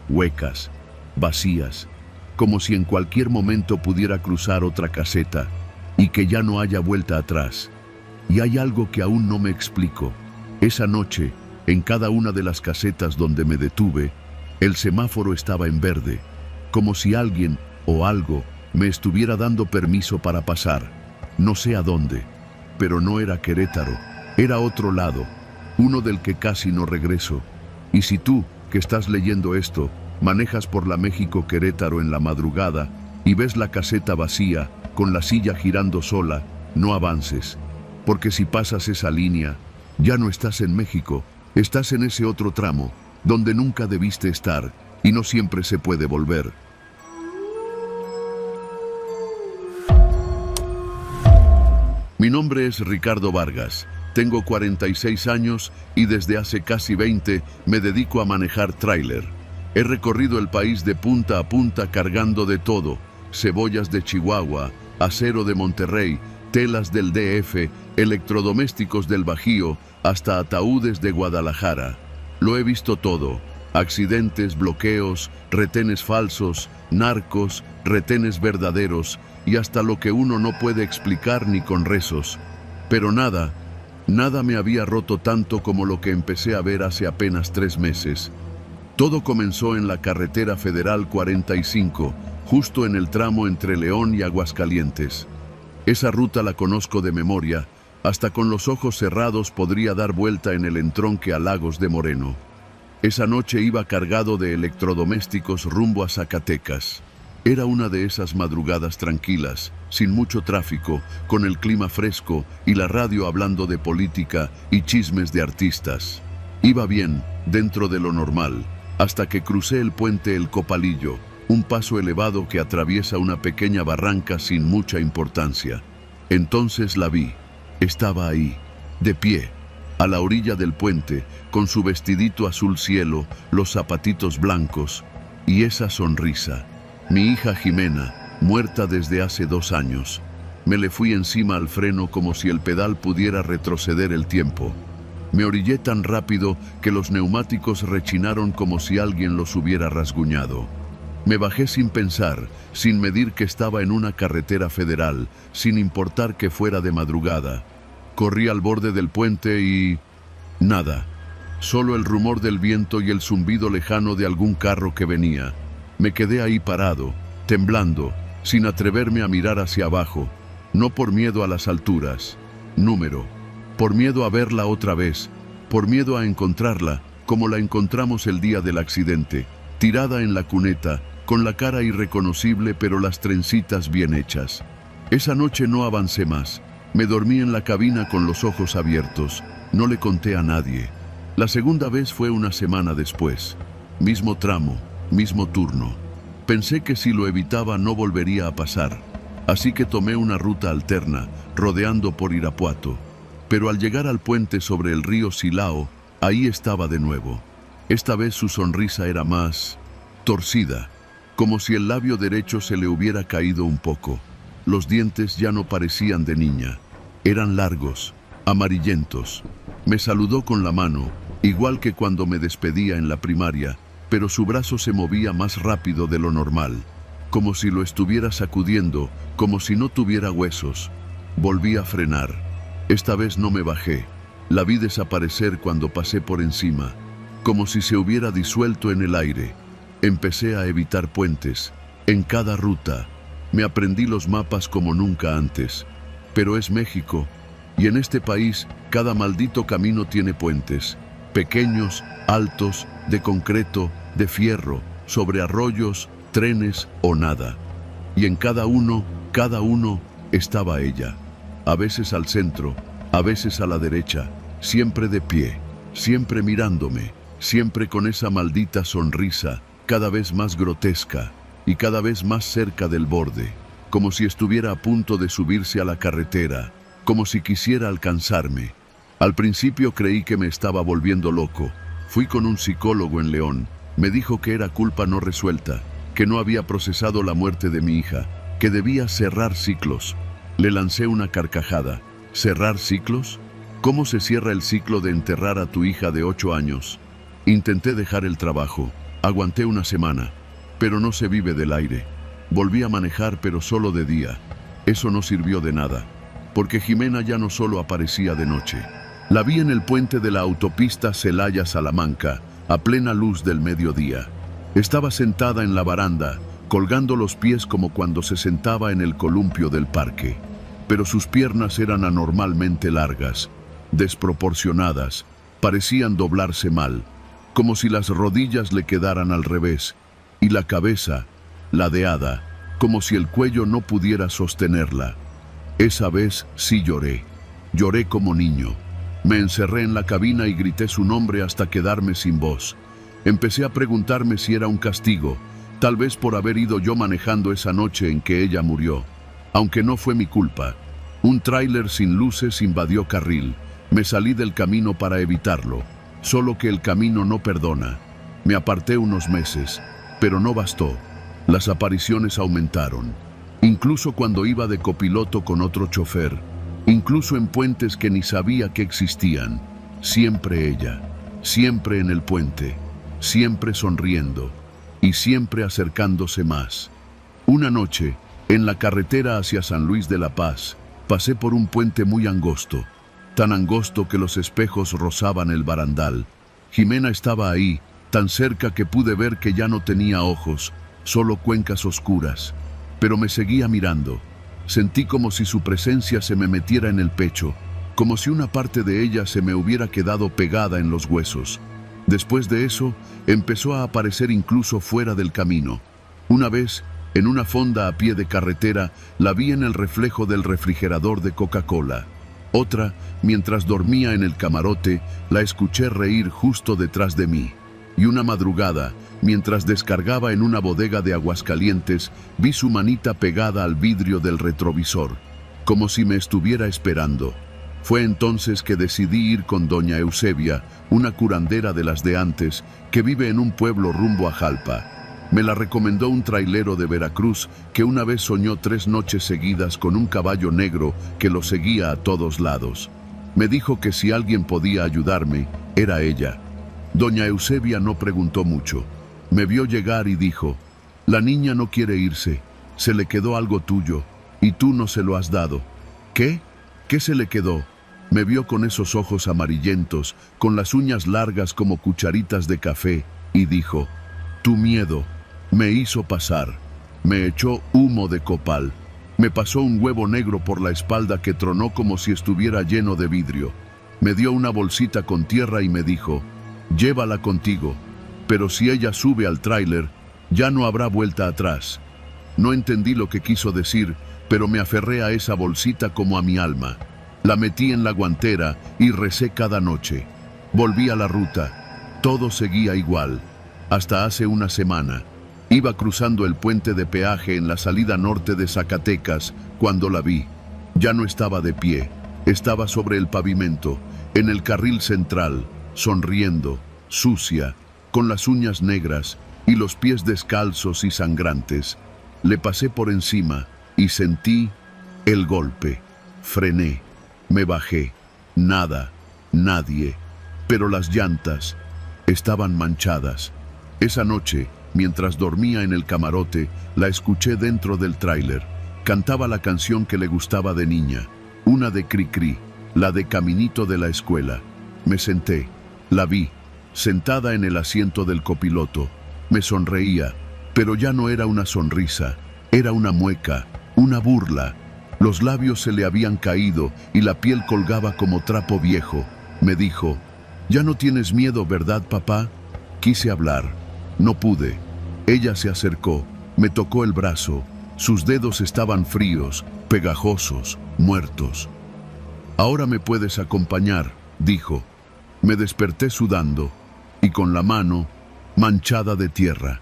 Huecas, vacías, como si en cualquier momento pudiera cruzar otra caseta y que ya no haya vuelta atrás. Y hay algo que aún no me explico. Esa noche, en cada una de las casetas donde me detuve, el semáforo estaba en verde, como si alguien o algo me estuviera dando permiso para pasar. No sé a dónde, pero no era Querétaro, era otro lado, uno del que casi no regreso. Y si tú, que estás leyendo esto, manejas por la México-Querétaro en la madrugada y ves la caseta vacía, con la silla girando sola, no avances. Porque si pasas esa línea, ya no estás en México, estás en ese otro tramo, donde nunca debiste estar, y no siempre se puede volver. Mi nombre es Ricardo Vargas, Tengo 46 años y desde hace casi 20 me dedico a manejar tráiler. He recorrido el país de punta a punta cargando de todo: cebollas de Chihuahua, acero de Monterrey, telas del DF, electrodomésticos del Bajío, hasta ataúdes de Guadalajara. Lo he visto todo: accidentes, bloqueos, retenes falsos, narcos, retenes verdaderos y hasta lo que uno no puede explicar ni con rezos. Pero nada me había roto tanto como lo que empecé a ver hace apenas 3 meses. Todo comenzó en la carretera federal 45, justo en el tramo entre León y Aguascalientes. Esa ruta la conozco de memoria, hasta con los ojos cerrados podría dar vuelta en el entronque a Lagos de Moreno. Esa noche iba cargado de electrodomésticos rumbo a Zacatecas. Era una de esas madrugadas tranquilas, sin mucho tráfico, con el clima fresco y la radio hablando de política y chismes de artistas. Iba bien, dentro de lo normal, hasta que crucé el puente El Copalillo, un paso elevado que atraviesa una pequeña barranca sin mucha importancia. Entonces la vi. Estaba ahí, de pie, a la orilla del puente, con su vestidito azul cielo, los zapatitos blancos y esa sonrisa. Mi hija Jimena, muerta desde hace 2 años. Me le fui encima al freno como si el pedal pudiera retroceder el tiempo. Me orillé tan rápido que los neumáticos rechinaron como si alguien los hubiera rasguñado. Me bajé sin pensar, sin medir que estaba en una carretera federal, sin importar que fuera de madrugada. Corrí al borde del puente y... nada. Solo el rumor del viento y el zumbido lejano de algún carro que venía. Me quedé ahí parado, temblando, sin atreverme a mirar hacia abajo, no por miedo a las alturas. Por miedo a verla otra vez, por miedo a encontrarla, como la encontramos el día del accidente, tirada en la cuneta, con la cara irreconocible pero las trencitas bien hechas. Esa noche no avancé más. Me dormí en la cabina con los ojos abiertos. No le conté a nadie. La segunda vez fue una semana después. Mismo tramo, mismo turno. Pensé que si lo evitaba no volvería a pasar. Así que tomé una ruta alterna, rodeando por Irapuato. Pero al llegar al puente sobre el río Silao, ahí estaba de nuevo. Esta vez su sonrisa era más torcida, como si el labio derecho se le hubiera caído un poco. Los dientes ya no parecían de niña. Eran largos, amarillentos. Me saludó con la mano, igual que cuando me despedía en la primaria, pero su brazo se movía más rápido de lo normal, como si lo estuviera sacudiendo, como si no tuviera huesos. Volví a frenar. Esta vez no me bajé. La vi desaparecer cuando pasé por encima, como si se hubiera disuelto en el aire. Empecé a evitar puentes. En cada ruta, me aprendí los mapas como nunca antes. Pero es México, y en este país cada maldito camino tiene puentes. Pequeños, altos, de concreto, de fierro, sobre arroyos, trenes o nada. Y en cada uno estaba ella. A veces al centro, a veces a la derecha, siempre de pie, siempre mirándome, siempre con esa maldita sonrisa, cada vez más grotesca y cada vez más cerca del borde, como si estuviera a punto de subirse a la carretera, como si quisiera alcanzarme. Al principio creí que me estaba volviendo loco. Fui con un psicólogo en León. Me dijo que era culpa no resuelta, que no había procesado la muerte de mi hija, que debía cerrar ciclos. Le lancé una carcajada. ¿Cerrar ciclos? ¿Cómo se cierra el ciclo de enterrar a tu hija de 8 años? Intenté dejar el trabajo. Aguanté una semana, pero no se vive del aire. Volví a manejar, pero solo de día. Eso no sirvió de nada, porque Jimena ya no solo aparecía de noche. La vi en el puente de la autopista Celaya-Salamanca, a plena luz del mediodía. Estaba sentada en la baranda, colgando los pies como cuando se sentaba en el columpio del parque. Pero sus piernas eran anormalmente largas, desproporcionadas, parecían doblarse mal, como si las rodillas le quedaran al revés, y la cabeza, ladeada, como si el cuello no pudiera sostenerla. Esa vez sí lloré. Lloré como niño. Me encerré en la cabina y grité su nombre hasta quedarme sin voz. Empecé a preguntarme si era un castigo, tal vez por haber ido yo manejando esa noche en que ella murió. Aunque no fue mi culpa. Un tráiler sin luces invadió carril. Me salí del camino para evitarlo, solo que el camino no perdona. Me aparté unos meses, pero no bastó. Las apariciones aumentaron. Incluso cuando iba de copiloto con otro chofer, incluso en puentes que ni sabía que existían. Siempre ella, siempre en el puente, siempre sonriendo y siempre acercándose más. Una noche, en la carretera hacia San Luis de la Paz, pasé por un puente muy angosto, tan angosto que los espejos rozaban el barandal. Jimena estaba ahí, tan cerca que pude ver que ya no tenía ojos, solo cuencas oscuras. Pero me seguía mirando. Sentí como si su presencia se me metiera en el pecho, como si una parte de ella se me hubiera quedado pegada en los huesos. Después de eso, empezó a aparecer incluso fuera del camino. Una vez, en una fonda a pie de carretera, la vi en el reflejo del refrigerador de Coca-Cola. Otra, mientras dormía en el camarote, la escuché reír justo detrás de mí. Y una madrugada, mientras descargaba en una bodega de Aguascalientes, vi su manita pegada al vidrio del retrovisor, como si me estuviera esperando. Fue entonces que decidí ir con doña Eusebia, una curandera de las de antes, que vive en un pueblo rumbo a Jalpa. Me la recomendó un trailero de Veracruz que una vez soñó 3 noches seguidas con un caballo negro que lo seguía a todos lados. Me dijo que si alguien podía ayudarme, era ella. Doña Eusebia no preguntó mucho. Me vio llegar y dijo: «La niña no quiere irse, se le quedó algo tuyo, y tú no se lo has dado». «¿Qué? ¿Qué se le quedó?». Me vio con esos ojos amarillentos, con las uñas largas como cucharitas de café, y dijo: «Tu miedo». Me hizo pasar. Me echó humo de copal. Me pasó un huevo negro por la espalda que tronó como si estuviera lleno de vidrio. Me dio una bolsita con tierra y me dijo: «Llévala contigo, pero si ella sube al tráiler, ya no habrá vuelta atrás». No entendí lo que quiso decir, pero me aferré a esa bolsita como a mi alma. La metí en la guantera y recé cada noche. Volví a la ruta. Todo seguía igual. Hasta hace una semana. Iba cruzando el puente de peaje en la salida norte de Zacatecas cuando la vi. Ya no estaba de pie. Estaba sobre el pavimento, en el carril central, sonriendo, sucia, con las uñas negras y los pies descalzos y sangrantes. Le pasé por encima y sentí el golpe. Frené, me bajé. Nada, nadie. Pero las llantas estaban manchadas. Esa noche, mientras dormía en el camarote, la escuché dentro del tráiler. Cantaba la canción que le gustaba de niña, una de Cricri, la de Caminito de la Escuela. Me senté, la vi, sentada en el asiento del copiloto. Me sonreía, pero ya no era una sonrisa, era una mueca, una burla. Los labios se le habían caído y la piel colgaba como trapo viejo. Me dijo: «Ya no tienes miedo, ¿verdad, papá?». Quise hablar. No pude. Ella se acercó, me tocó el brazo. Sus dedos estaban fríos, pegajosos, muertos. «Ahora me puedes acompañar», dijo. Me desperté sudando y con la mano manchada de tierra.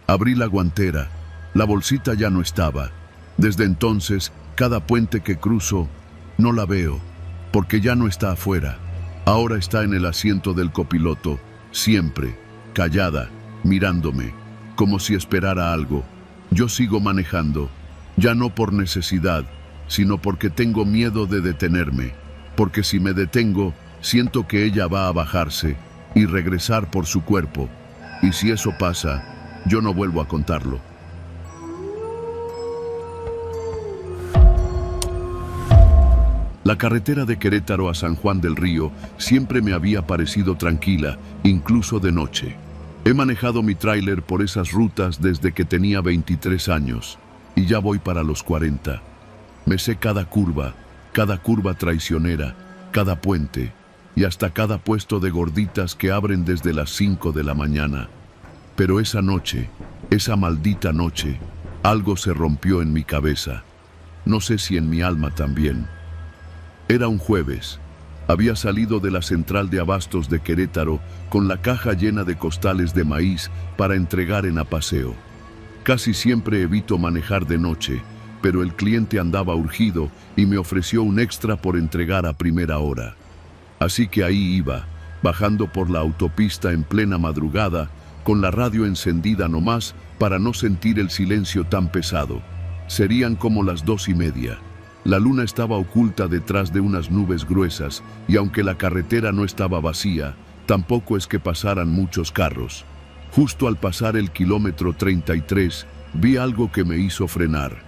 Abrí la guantera. La bolsita ya no estaba. Desde entonces, cada puente que cruzo, no la veo, porque ya no está afuera. Ahora está en el asiento del copiloto, siempre, callada, mirándome, como si esperara algo. Yo sigo manejando, ya no por necesidad, sino porque tengo miedo de detenerme, porque si me detengo, siento que ella va a bajarse y regresar por su cuerpo, y si eso pasa, yo no vuelvo a contarlo. La carretera de Querétaro a San Juan del Río siempre me había parecido tranquila, incluso de noche. He manejado mi tráiler por esas rutas desde que tenía 23 años y ya voy para los 40. Me sé cada curva traicionera, cada puente y hasta cada puesto de gorditas que abren desde las 5 de la mañana. Pero esa noche, esa maldita noche, algo se rompió en mi cabeza. No sé si en mi alma también. Era un jueves. Había salido de la central de abastos de Querétaro con la caja llena de costales de maíz para entregar en Apaseo. Casi siempre evito manejar de noche, pero el cliente andaba urgido y me ofreció un extra por entregar a primera hora. Así que ahí iba, bajando por la autopista en plena madrugada, con la radio encendida nomás para no sentir el silencio tan pesado. Serían como las 2:30. La luna estaba oculta detrás de unas nubes gruesas y aunque la carretera no estaba vacía, tampoco es que pasaran muchos carros. Justo al pasar el kilómetro 33, vi algo que me hizo frenar.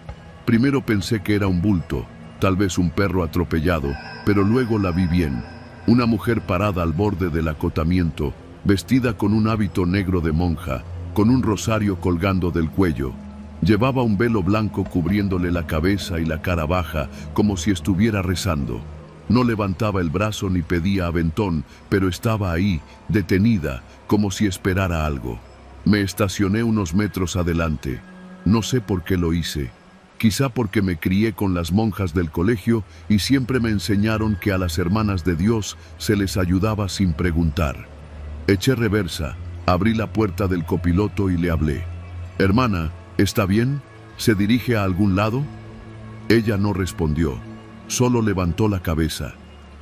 Primero pensé que era un bulto, tal vez un perro atropellado, pero luego la vi bien. Una mujer parada al borde del acotamiento, vestida con un hábito negro de monja, con un rosario colgando del cuello. Llevaba un velo blanco cubriéndole la cabeza y la cara baja, como si estuviera rezando. No levantaba el brazo ni pedía aventón, pero estaba ahí, detenida, como si esperara algo. Me estacioné unos metros adelante. No sé por qué lo hice. Quizá porque me crié con las monjas del colegio y siempre me enseñaron que a las hermanas de Dios se les ayudaba sin preguntar. Eché reversa, abrí la puerta del copiloto y le hablé. «Hermana, ¿está bien? ¿Se dirige a algún lado?» Ella no respondió, solo levantó la cabeza.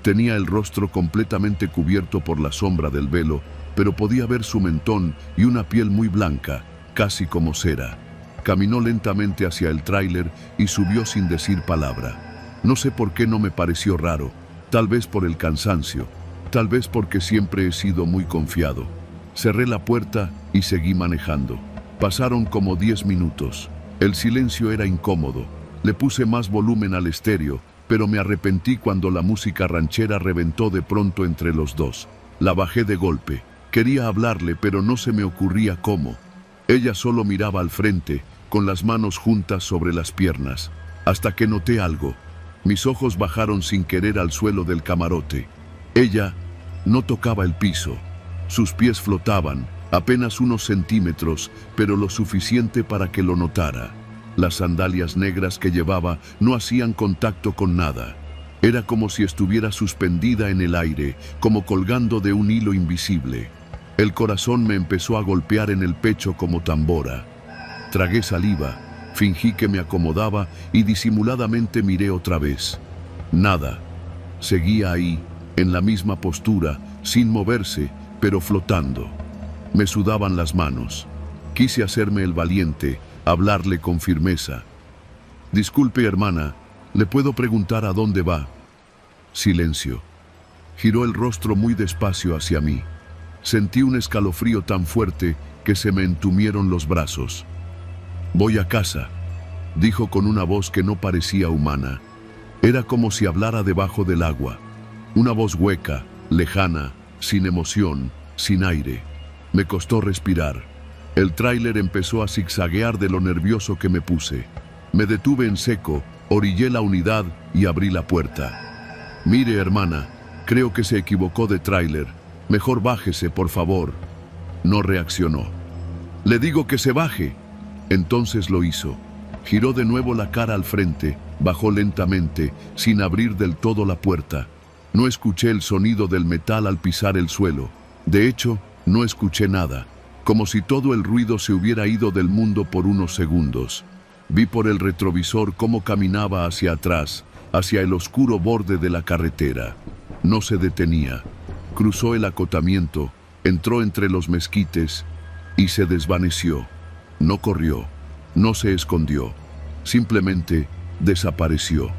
Tenía el rostro completamente cubierto por la sombra del velo, pero podía ver su mentón y una piel muy blanca, casi como cera. Caminó lentamente hacia el tráiler y subió sin decir palabra. No sé por qué no me pareció raro, tal vez por el cansancio, tal vez porque siempre he sido muy confiado. Cerré la puerta y seguí manejando. Pasaron como 10 minutos. El silencio era incómodo. Le puse más volumen al estéreo, pero me arrepentí cuando la música ranchera reventó de pronto entre los dos. La bajé de golpe. Quería hablarle, pero no se me ocurría cómo. Ella solo miraba al frente, con las manos juntas sobre las piernas, hasta que noté algo. Mis ojos bajaron sin querer al suelo del camarote. Ella no tocaba el piso. Sus pies flotaban, apenas unos centímetros, pero lo suficiente para que lo notara. Las sandalias negras que llevaba no hacían contacto con nada. Era como si estuviera suspendida en el aire, como colgando de un hilo invisible. El corazón me empezó a golpear en el pecho como tambora. Tragué saliva, fingí que me acomodaba y disimuladamente miré otra vez. Nada. Seguía ahí, en la misma postura, sin moverse, pero flotando. Me sudaban las manos. Quise hacerme el valiente, hablarle con firmeza. «Disculpe, hermana, ¿le puedo preguntar a dónde va?» Silencio. Giró el rostro muy despacio hacia mí. Sentí un escalofrío tan fuerte que se me entumieron los brazos. «Voy a casa», dijo con una voz que no parecía humana. Era como si hablara debajo del agua. Una voz hueca, lejana, sin emoción, sin aire. Me costó respirar. El tráiler empezó a zigzaguear de lo nervioso que me puse. Me detuve en seco, orillé la unidad y abrí la puerta. «Mire, hermana, creo que se equivocó de tráiler. Mejor bájese, por favor». No reaccionó. «Le digo que se baje». Entonces lo hizo. Giró de nuevo la cara al frente, bajó lentamente, sin abrir del todo la puerta. No escuché el sonido del metal al pisar el suelo. De hecho, no escuché nada, como si todo el ruido se hubiera ido del mundo por unos segundos. Vi por el retrovisor cómo caminaba hacia atrás, hacia el oscuro borde de la carretera. No se detenía. Cruzó el acotamiento, entró entre los mezquites y se desvaneció. No corrió, no se escondió, simplemente desapareció.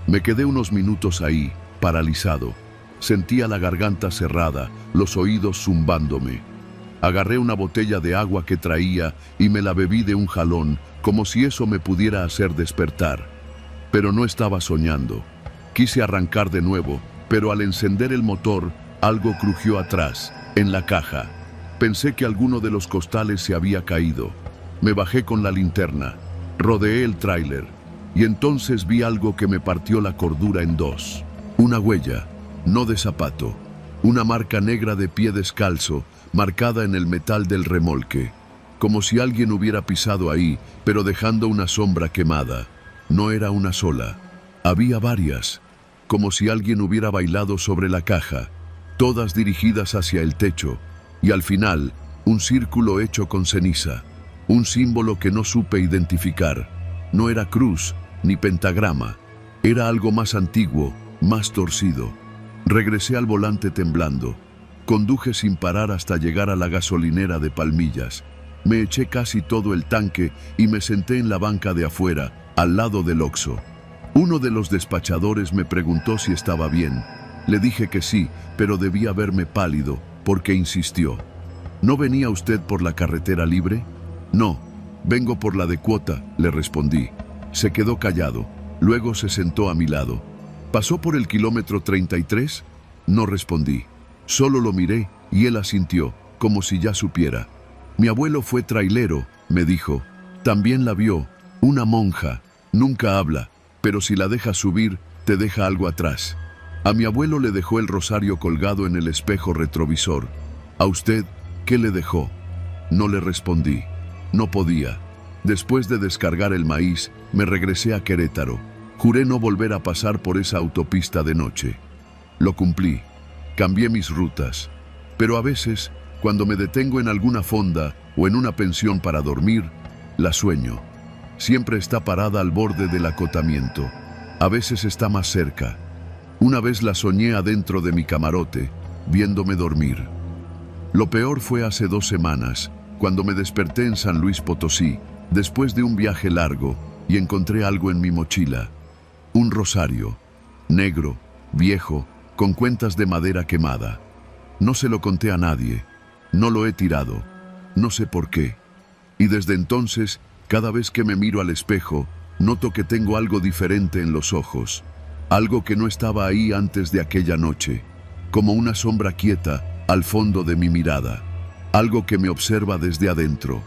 Me quedé unos minutos ahí, paralizado. Sentía la garganta cerrada, los oídos zumbándome. Agarré una botella de agua que traía y me la bebí de un jalón, como si eso me pudiera hacer despertar. Pero no estaba soñando. Quise arrancar de nuevo, pero al encender el motor, algo crujió atrás, en la caja. Pensé que alguno de los costales se había caído. Me bajé con la linterna, rodeé el tráiler, y entonces vi algo que me partió la cordura en dos. Una huella, no de zapato, una marca negra de pie descalzo, marcada en el metal del remolque, como si alguien hubiera pisado ahí, pero dejando una sombra quemada. No era una sola, había varias, como si alguien hubiera bailado sobre la caja, todas dirigidas hacia el techo, y al final, un círculo hecho con ceniza, un símbolo que no supe identificar. No era cruz ni pentagrama, era algo más antiguo, más torcido. Regresé al volante temblando. Conduje sin parar hasta llegar a la gasolinera de Palmillas. Me eché casi todo el tanque y me senté en la banca de afuera, al lado del Oxxo. Uno de los despachadores me preguntó si estaba bien. Le dije que sí, pero debía verme pálido, porque insistió. ¿No venía usted por la carretera libre? No, vengo por la de Cuota, le respondí. Se quedó callado, luego se sentó a mi lado. ¿Pasó por el kilómetro 33? No respondí. Solo lo miré y él asintió, como si ya supiera. Mi abuelo fue trailero, me dijo. También la vio, una monja. Nunca habla, pero si la dejas subir, te deja algo atrás. A mi abuelo le dejó el rosario colgado en el espejo retrovisor. ¿A usted qué le dejó? No le respondí. No podía. Después de descargar el maíz, me regresé a Querétaro. Juré no volver a pasar por esa autopista de noche. Lo cumplí. Cambié mis rutas. Pero a veces, cuando me detengo en alguna fonda o en una pensión para dormir, la sueño. Siempre está parada al borde del acotamiento. A veces está más cerca. Una vez la soñé adentro de mi camarote, viéndome dormir. Lo peor fue hace 2 semanas, cuando me desperté en San Luis Potosí, después de un viaje largo, y encontré algo en mi mochila. Un rosario, negro, viejo, con cuentas de madera quemada. No se lo conté a nadie, no lo he tirado, no sé por qué. Y desde entonces, cada vez que me miro al espejo, noto que tengo algo diferente en los ojos, algo que no estaba ahí antes de aquella noche, como una sombra quieta al fondo de mi mirada, algo que me observa desde adentro.